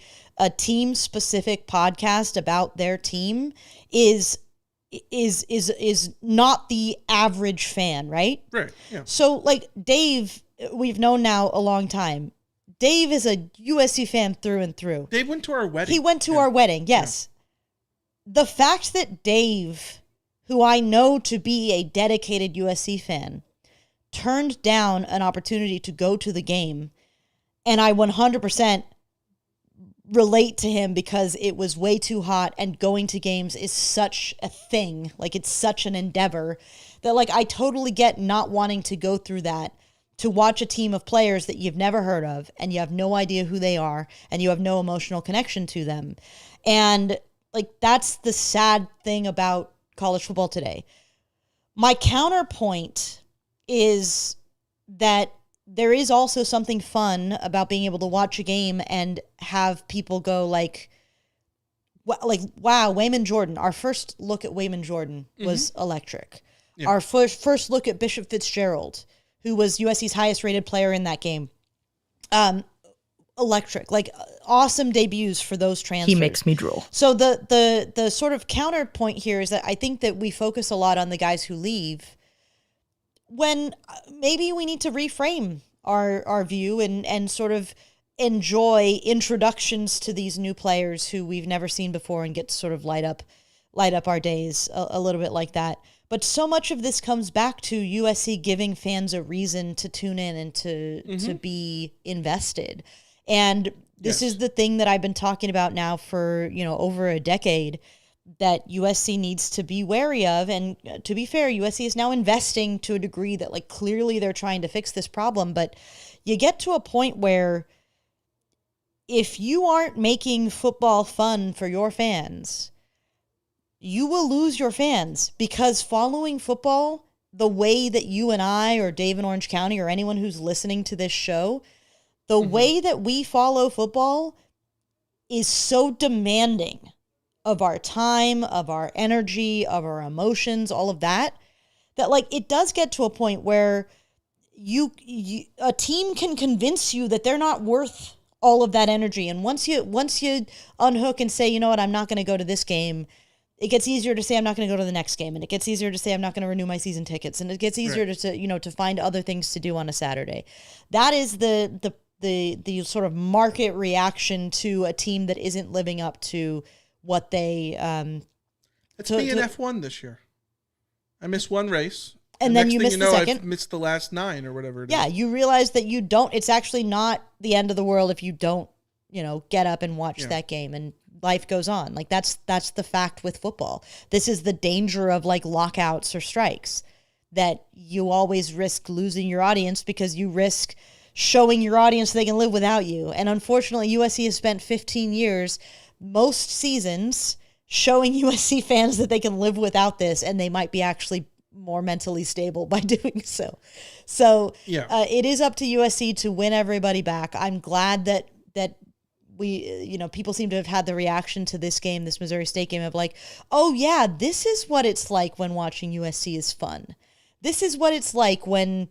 team specific podcast about their team is not the average fan, right? Right. Yeah. So Dave, we've known now a long time. Dave is a USC fan through and through. Dave went to our wedding. He went to our wedding, yes. Yeah. The fact that Dave, who I know to be a dedicated USC fan, turned down an opportunity to go to the game, and I 100% relate to him because it was way too hot, and going to games is such a thing. It's such an endeavor that I totally get not wanting to go through that to watch a team of players that you've never heard of and you have no idea who they are and you have no emotional connection to them. And that's the sad thing about college football today. My counterpoint is that there is also something fun about being able to watch a game and have people go wow, Wayman Jordan. Our first look at Wayman Jordan was electric. Yeah. Our first look at Bishop Fitzgerald, who was USC's highest rated player in that game. electric, like awesome debuts for those transfers. He makes me drool. So the sort of counterpoint here is that I think that we focus a lot on the guys who leave when maybe we need to reframe our view and sort of enjoy introductions to these new players who we've never seen before and get to sort of light up our days a little bit like that. But so much of this comes back to USC giving fans a reason to tune in and to be invested. And this is the thing that I've been talking about now for, over a decade, that USC needs to be wary of. And to be fair, USC is now investing to a degree that, like, clearly they're trying to fix this problem. But you get to a point where if you aren't making football fun for your fans, you will lose your fans, because following football the way that you and I or Dave in Orange County or anyone who's listening to this show, the way that we follow football is so demanding of our time, of our energy, of our emotions, all of that, that, like, it does get to a point where you a team can convince you that they're not worth all of that energy. And once you unhook and say, you know what, I'm not going to go to this game, it gets easier to say I'm not going to go to the next game, and it gets easier to say I'm not going to renew my season tickets, and it gets easier to find other things to do on a Saturday. That is the sort of market reaction to a team that isn't living up to what they. It's me in F1 this year. I missed one race, and then you missed the second. I've missed the last 9 or whatever it is. Yeah, you realize that you don't. It's actually not the end of the world if you don't, get up and watch that game, and life goes on. Like, that's the fact with football. This is the danger of, like, lockouts or strikes, that you always risk losing your audience because you risk showing your audience they can live without you. And unfortunately, USC has spent 15 years, most seasons, showing USC fans that they can live without this, and they might be actually more mentally stable by doing so. So it is up to USC to win everybody back. I'm glad that we, people seem to have had the reaction to this game, this Missouri State game, of like, oh yeah, this is what it's like when watching USC is fun. This is what it's like when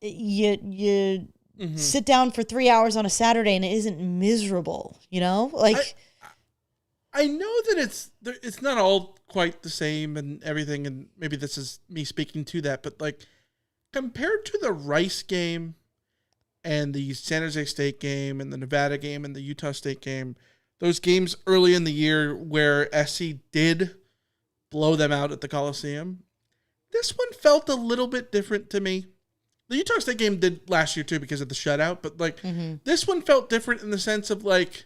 you sit down for 3 hours on a Saturday and it isn't miserable, Like, I know that it's not all quite the same and everything, and maybe this is me speaking to that, but, like, compared to the Rice game and the San Jose State game and the Nevada game and the Utah State game, those games early in the year where SC did blow them out at the Coliseum, this one felt a little bit different to me. The Utah State game did last year too because of the shutout, but, like, this one felt different in the sense of, like,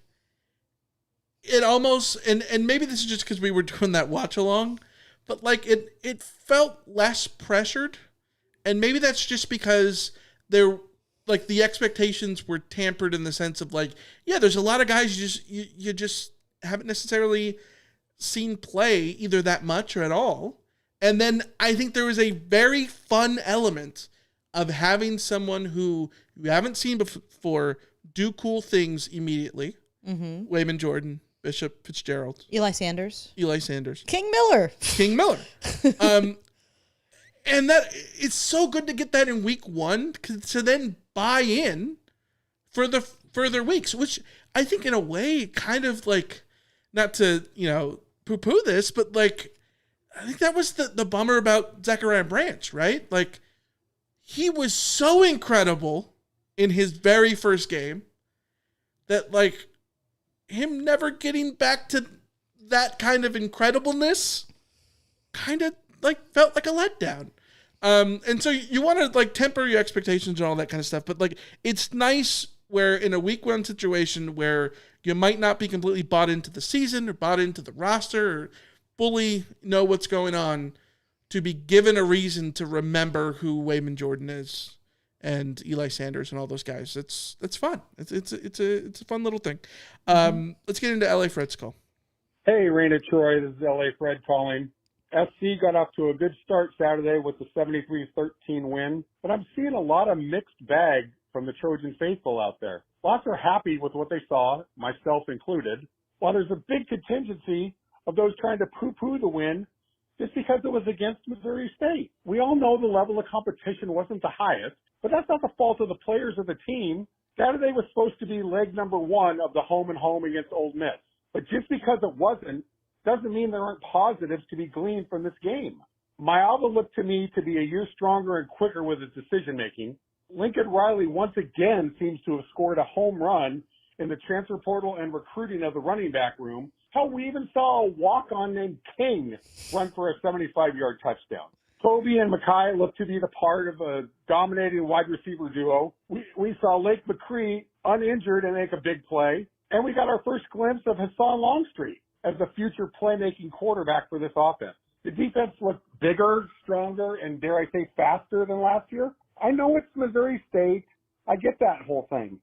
it almost, and maybe this is just because we were doing that watch along, but, like, it felt less pressured, and maybe that's just because like, the expectations were tampered in the sense of, like, yeah, there's a lot of guys you just haven't necessarily seen play either that much or at all. And then I think there was a very fun element of having someone who you haven't seen before do cool things immediately. Wayman Jordan, Bishop Fitzgerald, Eli Sanders, King Miller. And that it's so good to get that in week 1 to then buy in for the further weeks, which I think in a way kind of, like, not to, poo-poo this, but, like, I think that was the bummer about Zachariah Branch, right? Like, he was so incredible in his very first game that, like, him never getting back to that kind of incredibleness kind of, like, felt like a letdown. And so you want to, like, temper your expectations and all that kind of stuff. But, like, it's nice where in a week 1 situation where you might not be completely bought into the season or bought into the roster or fully know what's going on, to be given a reason to remember who Wayman Jordan is and Eli Sanders and all those guys. It's fun. It's a fun little thing. Let's get into LA Fred's call. Hey, Raina Troy, this is LA Fred calling. SC got off to a good start Saturday with the 73-13 win, but I'm seeing a lot of mixed bag from the Trojan faithful out there. Lots are happy with what they saw, myself included, while there's a big contingency of those trying to poo-poo the win just because it was against Missouri State. We all know the level of competition wasn't the highest, but that's not the fault of the players of the team. Saturday was supposed to be leg number 1 of the home and home against Ole Miss. But just because it wasn't, doesn't mean there aren't positives to be gleaned from this game. Mayava looked to me to be a year stronger and quicker with his decision-making. Lincoln Riley once again seems to have scored a home run in the transfer portal and recruiting of the running back room. Hell, we even saw a walk-on named King run for a 75-yard touchdown. Kobe and Mackay look to be the part of a dominating wide receiver duo. We saw Lake McCree uninjured and make a big play. And we got our first glimpse of Hassan Longstreet as the future playmaking quarterback for this offense. The defense looked bigger, stronger, and dare I say faster than last year. I know it's Missouri State. I get that whole thing.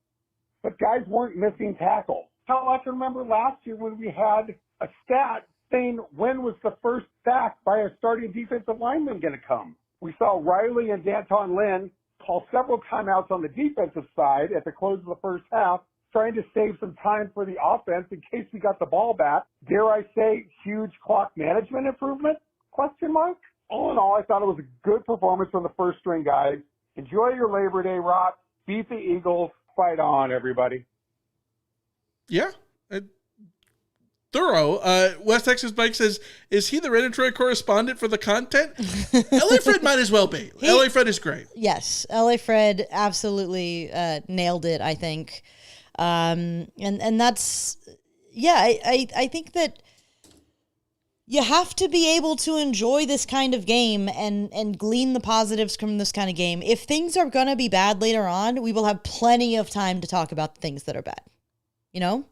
But guys weren't missing tackles. Hell, I can remember last year when we had a stat saying when was the first sack by a starting defensive lineman going to come. We saw Riley and Danton Lynn call several timeouts on the defensive side at the close of the first half, trying to save some time for the offense in case we got the ball back. Dare I say, huge clock management improvement? Question mark. All in all, I thought it was a good performance from the first string guys. Enjoy your Labor Day, Rot. Beat the Eagles. Fight on, everybody. Yeah. Thorough. West Texas Mike says, is he the Red and Troy correspondent for the content? LA Fred might as well be. LA Fred is great. Yes. LA Fred absolutely nailed it, I think. And that's, yeah, I think that you have to be able to enjoy this kind of game and glean the positives from this kind of game. If things are going to be bad later on, we will have plenty of time to talk about the things that are bad. You know?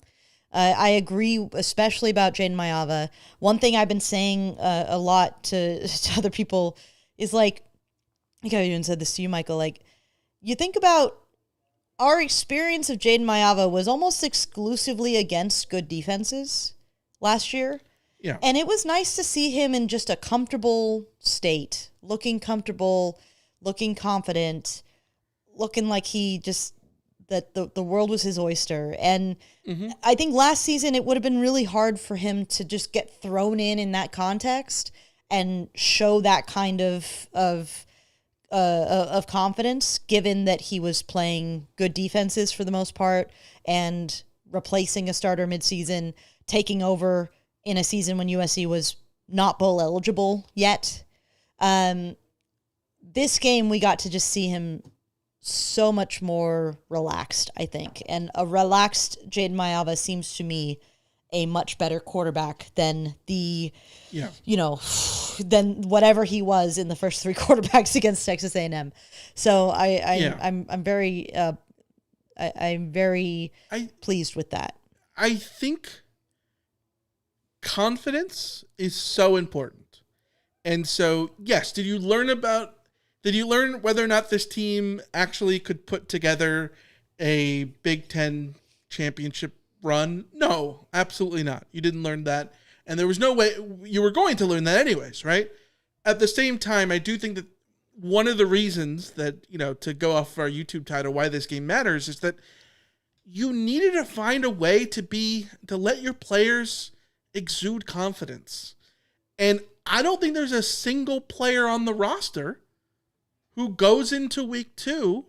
I agree, especially about Jaden Mayava. One thing I've been saying a lot to other people is like, I think I even said this to you, Michael, like, you think about our experience of Jaden Mayava was almost exclusively against good defenses last year. Yeah. And it was nice to see him in just a comfortable state, looking comfortable, looking confident, looking like he just, that the world was his oyster. And I think last season it would have been really hard for him to just get thrown in that context and show that kind of confidence, given that he was playing good defenses for the most part and replacing a starter midseason, taking over in a season when USC was not bowl eligible yet. This game, we got to just see him so much more relaxed, I think. And a relaxed Jaden Mayava seems to me a much better quarterback than than whatever he was in the first 3 quarterbacks against Texas A&M. So I'm very pleased with that. I think confidence is so important. And so, yes, did you learn whether or not this team actually could put together a Big Ten championship run? No, absolutely not. You didn't learn that. And there was no way you were going to learn that anyways, right? At the same time, I do think that one of the reasons that, to go off our YouTube title, why this game matters, is that you needed to find a way to let your players exude confidence. And I don't think there's a single player on the roster who goes into week 2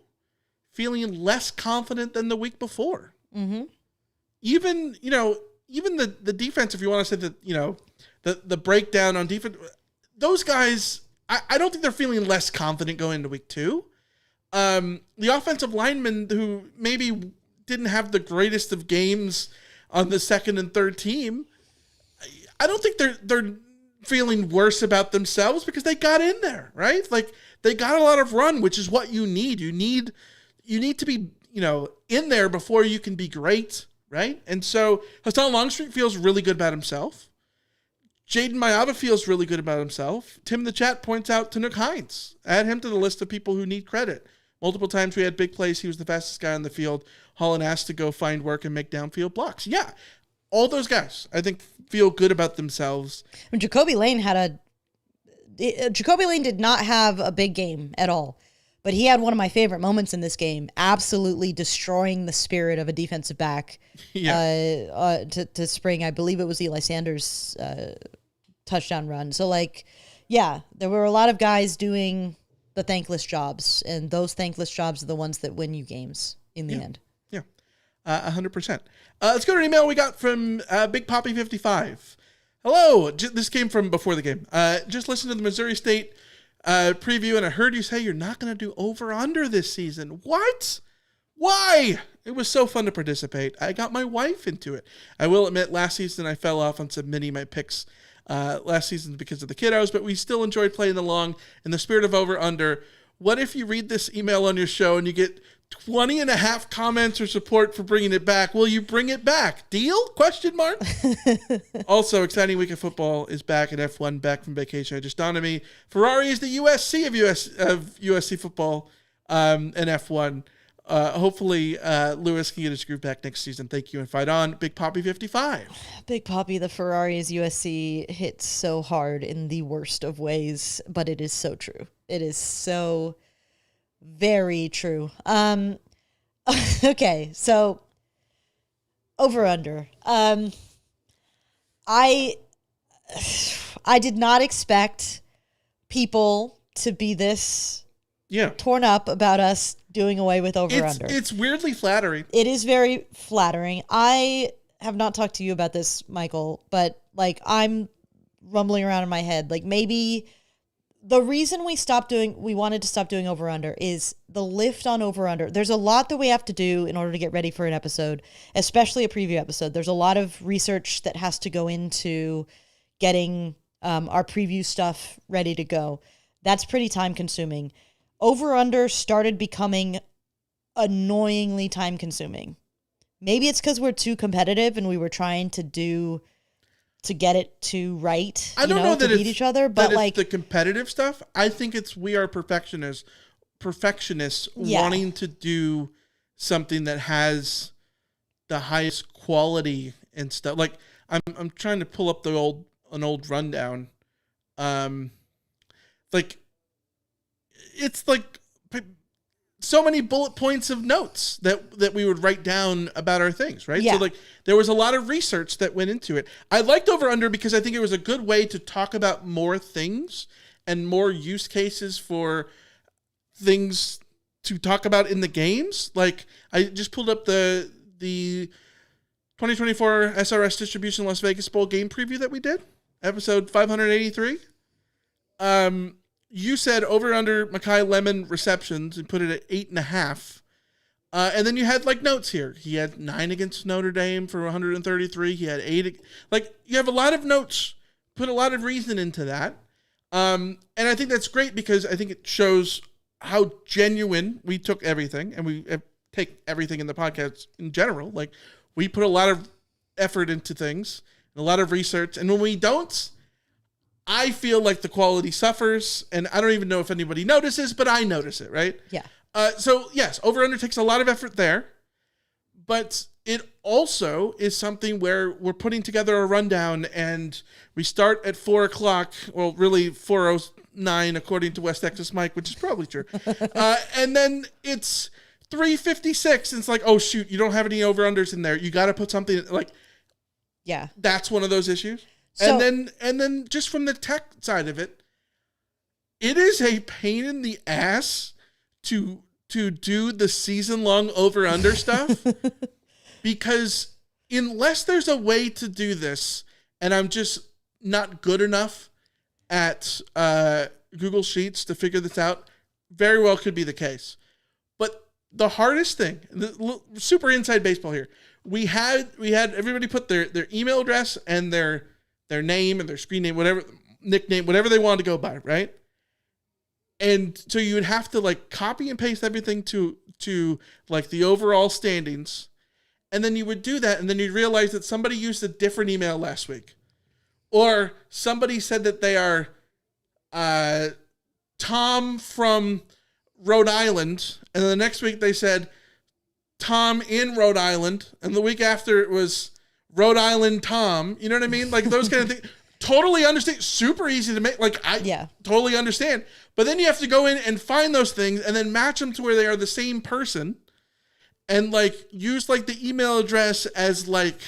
feeling less confident than the week before. Mm-hmm. Even the defense, if you want to say that, the breakdown on defense, those guys, I don't think they're feeling less confident going into week 2. The offensive linemen who maybe didn't have the greatest of games on the second and third team, I don't think they're feeling worse about themselves because they got in there, right? Like, they got a lot of run, which is what you need. You need to be, in there before you can be great, right? And so Hassan Longstreet feels really good about himself. Jaden Mayava feels really good about himself. Tim in the chat points out to Nook Hines. Add him to the list of people who need credit. Multiple times we had big plays. He was the fastest guy on the field. Holland asked to go find work and make downfield blocks. Yeah, all those guys, I think, feel good about themselves. When Jacoby Lane did not have a big game at all, but he had one of my favorite moments in this game, absolutely destroying the spirit of a defensive back to spring. I believe it was Eli Sanders' touchdown run. So, there were a lot of guys doing the thankless jobs, and those thankless jobs are the ones that win you games in the end. 100%. Let's go to an email we got from Big Poppy 55. Hello. This came from before the game. Just listened to the Missouri State preview, and I heard you say you're not going to do over-under this season. What? Why? It was so fun to participate. I got my wife into it. I will admit, last season I fell off on submitting my picks last season because of the kiddos, but we still enjoyed playing along in the spirit of over-under. What if you read this email on your show and you get 20 and a half comments or support for bringing it back? Will you bring it back? Deal? Question mark. Also, exciting week of football is back at F1, back from vacation. It just dawned on me, Ferrari is the USC of USC football and F1. Hopefully, Lewis can get his groove back next season. Thank you, and fight on. Big Poppy 55. Big Poppy, the Ferrari is USC hits so hard in the worst of ways, but it is so true. It is so very true. Okay, so over under. I did not expect people to be this torn up about us doing away with over under. It's weirdly flattering. It is very flattering. I have not talked to you about this, Michael, but like I'm rumbling around in my head. Like maybe the reason we wanted to stop doing over under is the lift on over under. There's a lot that we have to do in order to get ready for an episode, especially a preview episode. There's a lot of research that has to go into getting our preview stuff ready to go. That's pretty time consuming. Over under started becoming annoyingly time consuming. Maybe it's because we're too competitive and we were trying to get it too right. I don't know that to beat each other, but like the competitive stuff. I think we are perfectionists wanting to do something that has the highest quality and stuff. Like I'm trying to pull up an old rundown. It's like so many bullet points of notes that we would write down about our things, right? Yeah. So like there was a lot of research that went into it. I liked over under because I think it was a good way to talk about more things and more use cases for things to talk about in the games. Like I just pulled up the 2024 SRS Distribution Las Vegas Bowl game preview that we did, episode 583. You said over under Mekhi Lemon receptions and put it at 8.5. And then you had like notes here. He had 9 against Notre Dame for 133. He had 8. Like you have a lot of notes, put a lot of reason into that. And I think that's great because I think it shows how genuine we took everything, and we take everything in the podcast in general. Like we put a lot of effort into things and a lot of research. And when we don't, I feel like the quality suffers, and I don't even know if anybody notices, but I notice it, right? Yeah. So yes, over under takes a lot of effort there, but it also is something where we're putting together a rundown, and we start at 4:00. Well, really 4:09 according to West Texas Mike, which is probably true. And then it's 3:56, and it's like, oh shoot, you don't have any over unders in there. You got to put something like, yeah, that's one of those issues. So, and then just from the tech side of it, it is a pain in the ass to do the season-long over-under stuff because unless there's a way to do this, and I'm just not good enough at Google Sheets to figure this out, very well could be the case. But the hardest thing, super inside baseball here, we had everybody put their email address and their name and their screen name, whatever, nickname, whatever they wanted to go by, right? And so you would have to like copy and paste everything to like the overall standings. And then you would do that, and then you'd realize that somebody used a different email last week. Or somebody said that they are Tom from Rhode Island, and then the next week they said Tom in Rhode Island, and the week after it was Rhode Island Tom. You know what I mean? Like those kind of things. Totally understand. Super easy to make. Like I totally understand. But then you have to go in and find those things and then match them to where they are the same person, and like use like the email address as like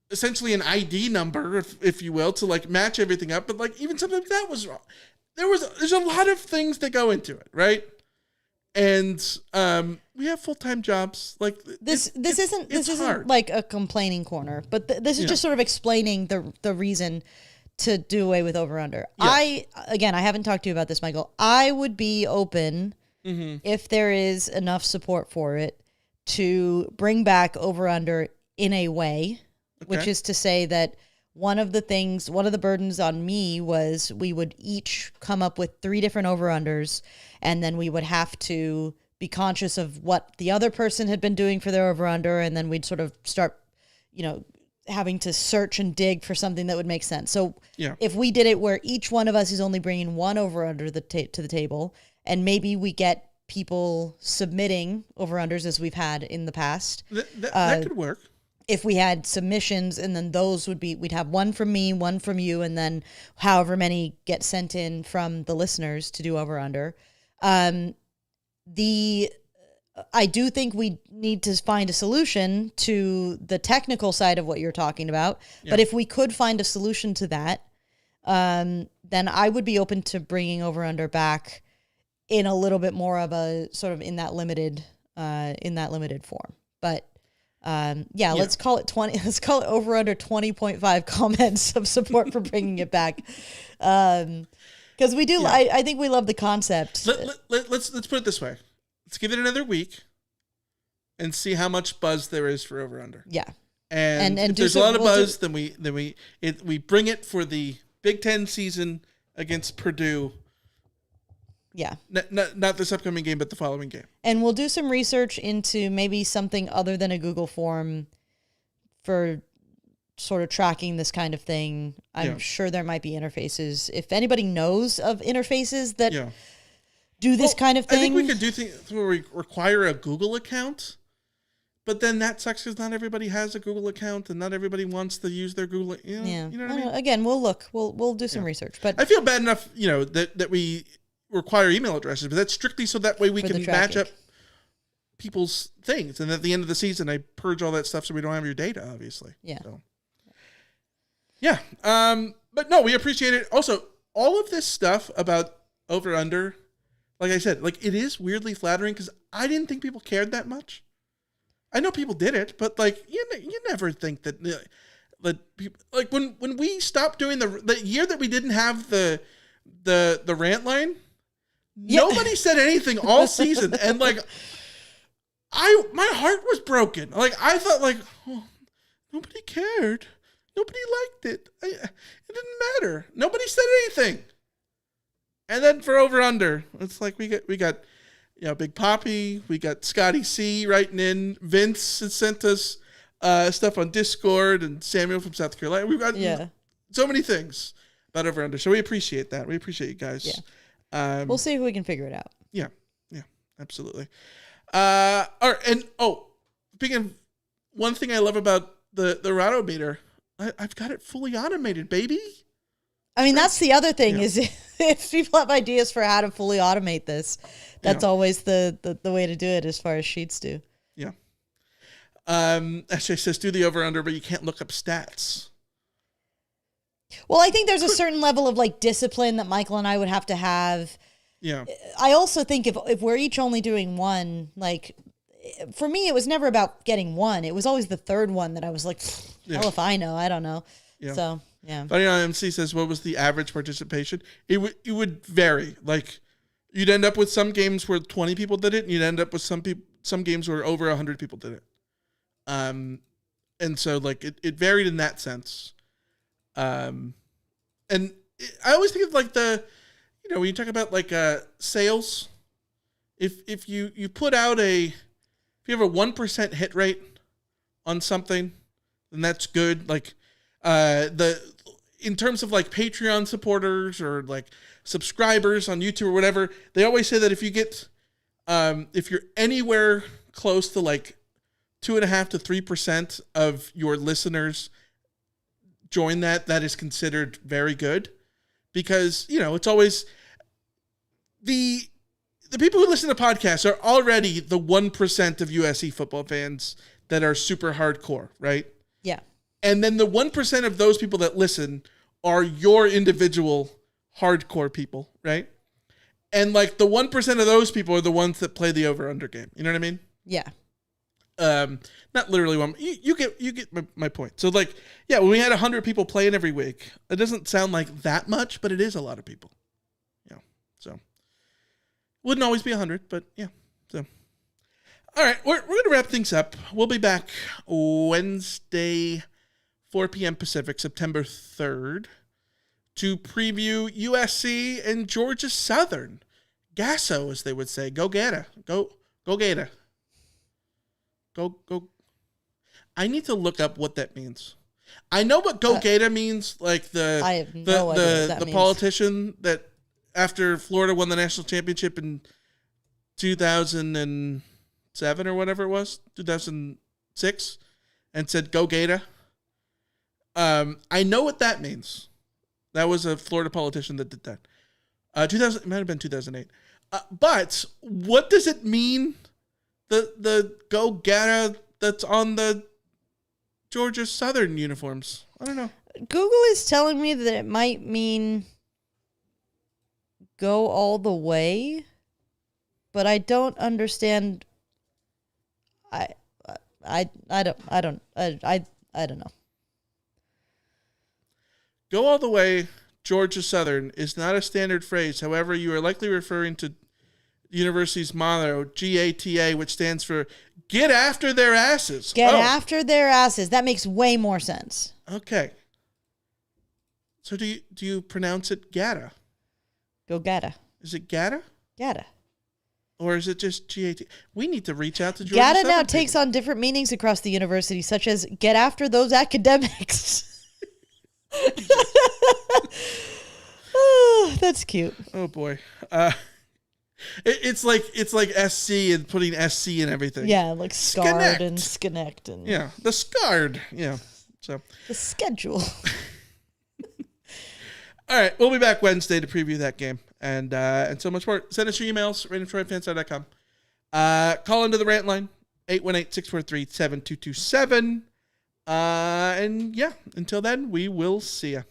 essentially an ID number, if you will, to like match everything up. But like even sometimes that was wrong. There's a lot of things that go into it, right? And we have full-time jobs. Like this isn't hard. like a complaining corner, but this is just sort of explaining the reason to do away with over under. Yes. I haven't talked to you about this, Michael. I would be open if there is enough support for it to bring back over under in a way, which is to say that one of the burdens on me was we would each come up with 3 different over unders, and then we would have to be conscious of what the other person had been doing for their over under, and then we'd sort of start, having to search and dig for something that would make sense. So if we did it where each one of us is only bringing one over under to the table, and maybe we get people submitting over unders as we've had in the past, that could work. If we had submissions, and then those we'd have one from me, one from you, and then however many get sent in from the listeners to do over under. I do think we need to find a solution to the technical side of what you're talking about. Yeah. But if we could find a solution to that, then I would be open to bringing over under back in a little bit more of a sort of in that limited form. But let's call it 20. Let's call it over under 20.5 comments of support for bringing it back. Because we do, I think we love the concept. Let's put it this way. Let's give it another week and see how much buzz there is for over under. Yeah, and if there's a lot of buzz, then we bring it for the Big Ten season against Purdue. Yeah, not this upcoming game, but the following game. And we'll do some research into maybe something other than a Google form for sort of tracking this kind of thing. I'm sure there might be interfaces. If anybody knows of interfaces that do this kind of thing. I think we could do things where we require a Google account, but then that sucks because not everybody has a Google account and not everybody wants to use their Google. You know what I mean? Again, we'll look. We'll do some research. But I feel bad enough, that we require email addresses, but that's strictly so that way we can match up people's things. And at the end of the season, I purge all that stuff so we don't have your data, obviously. Yeah. So. Yeah. But no, we appreciate it. Also, all of this stuff about over under, like I said, like it is weirdly flattering because I didn't think people cared that much. I know people did it, but like you never think that people, like when we stopped doing the year that we didn't have the Rant Line, nobody said anything all season, and like my heart was broken. Like I thought, like nobody cared, nobody liked it. It didn't matter. Nobody said anything. And then for over under, it's like we got Big Poppy, we got Scotty C writing in, Vince has sent us stuff on Discord, and Samuel from South Carolina. We've got so many things about over under. So we appreciate that. We appreciate you guys. Yeah. We'll see if we can figure it out. Yeah, absolutely. All right, and speaking of one thing I love about the Rotometer, I've got it fully automated, baby. I mean, that's the other thing is if people have ideas for how to fully automate this, that's always the way to do it as far as sheets do. Yeah. Actually, it says do the over under, but you can't look up stats. Well, I think there's a certain level of like discipline that Michael and I would have to have. Yeah. I also think if we're each only doing one, like for me, it was never about getting one. It was always the third one that I was like, hell if I know, I don't know. Yeah. So, yeah. Funny how MC says, what was the average participation? It would vary. Like you'd end up with some games where 20 people did it, and you'd end up with some games where over 100 people did it. And so like it varied in that sense. And I always think of like when you talk about like sales, if you put out if you have a 1% hit rate on something, then that's good. Like in terms of like Patreon supporters or like subscribers on YouTube or whatever, they always say that if you get if you're anywhere close to like 2.5 to 3% of your listeners join that is considered very good, because it's always the people who listen to podcasts are already the 1% of USC football fans that are super hardcore, right? Yeah. And then the 1% of those people that listen are your individual hardcore people, right? And like the 1% of those people are the ones that play the over-under game. You know what I mean? Yeah. Not literally one. You get my point. So like, yeah, when we had 100 people playing every week, it doesn't sound like that much, but it is a lot of people. Yeah. So wouldn't always be 100, but yeah. So all right, we're gonna wrap things up. We'll be back Wednesday, 4 p.m. Pacific, September 3rd, to preview USC and Georgia Southern. Gasso, as they would say. Go Gator. Go Gator. Go. I need to look up what that means. I know what Go Gator means, like I have no idea what that the means. politician that after Florida won the national championship in 2007 or whatever it was, 2006, and said Go Gator. I know what that means. That was a Florida politician that did that. It might have been 2008. But what does it mean? The Go Gator that's on the Georgia Southern uniforms. I don't know. Google is telling me that it might mean go all the way, but I don't understand. I don't know. Go all the way, Georgia Southern is not a standard phrase. However, you are likely referring to the university's motto, GATA, which stands for Get After Their Asses. Get after their asses. That makes way more sense. Okay. So do you pronounce it Gata? Go Gata. Is it Gata? Gata. Or is it just GATA? We need to reach out to Georgia Gata Southern now people. takes on different meanings across the university, such as get after those academics. Oh, that's cute. Oh boy. It's like SC and putting SC in everything. Yeah, like scarred Sconnect. and Sconnect and Yeah, the scarred. Yeah. So the schedule. all right, we'll be back Wednesday to preview that game and so much more. Send us your emails, randomtroyfansite.com. Call into the Rant Line, 818-643-7227. And yeah, until then, we will see ya.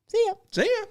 See ya. See ya.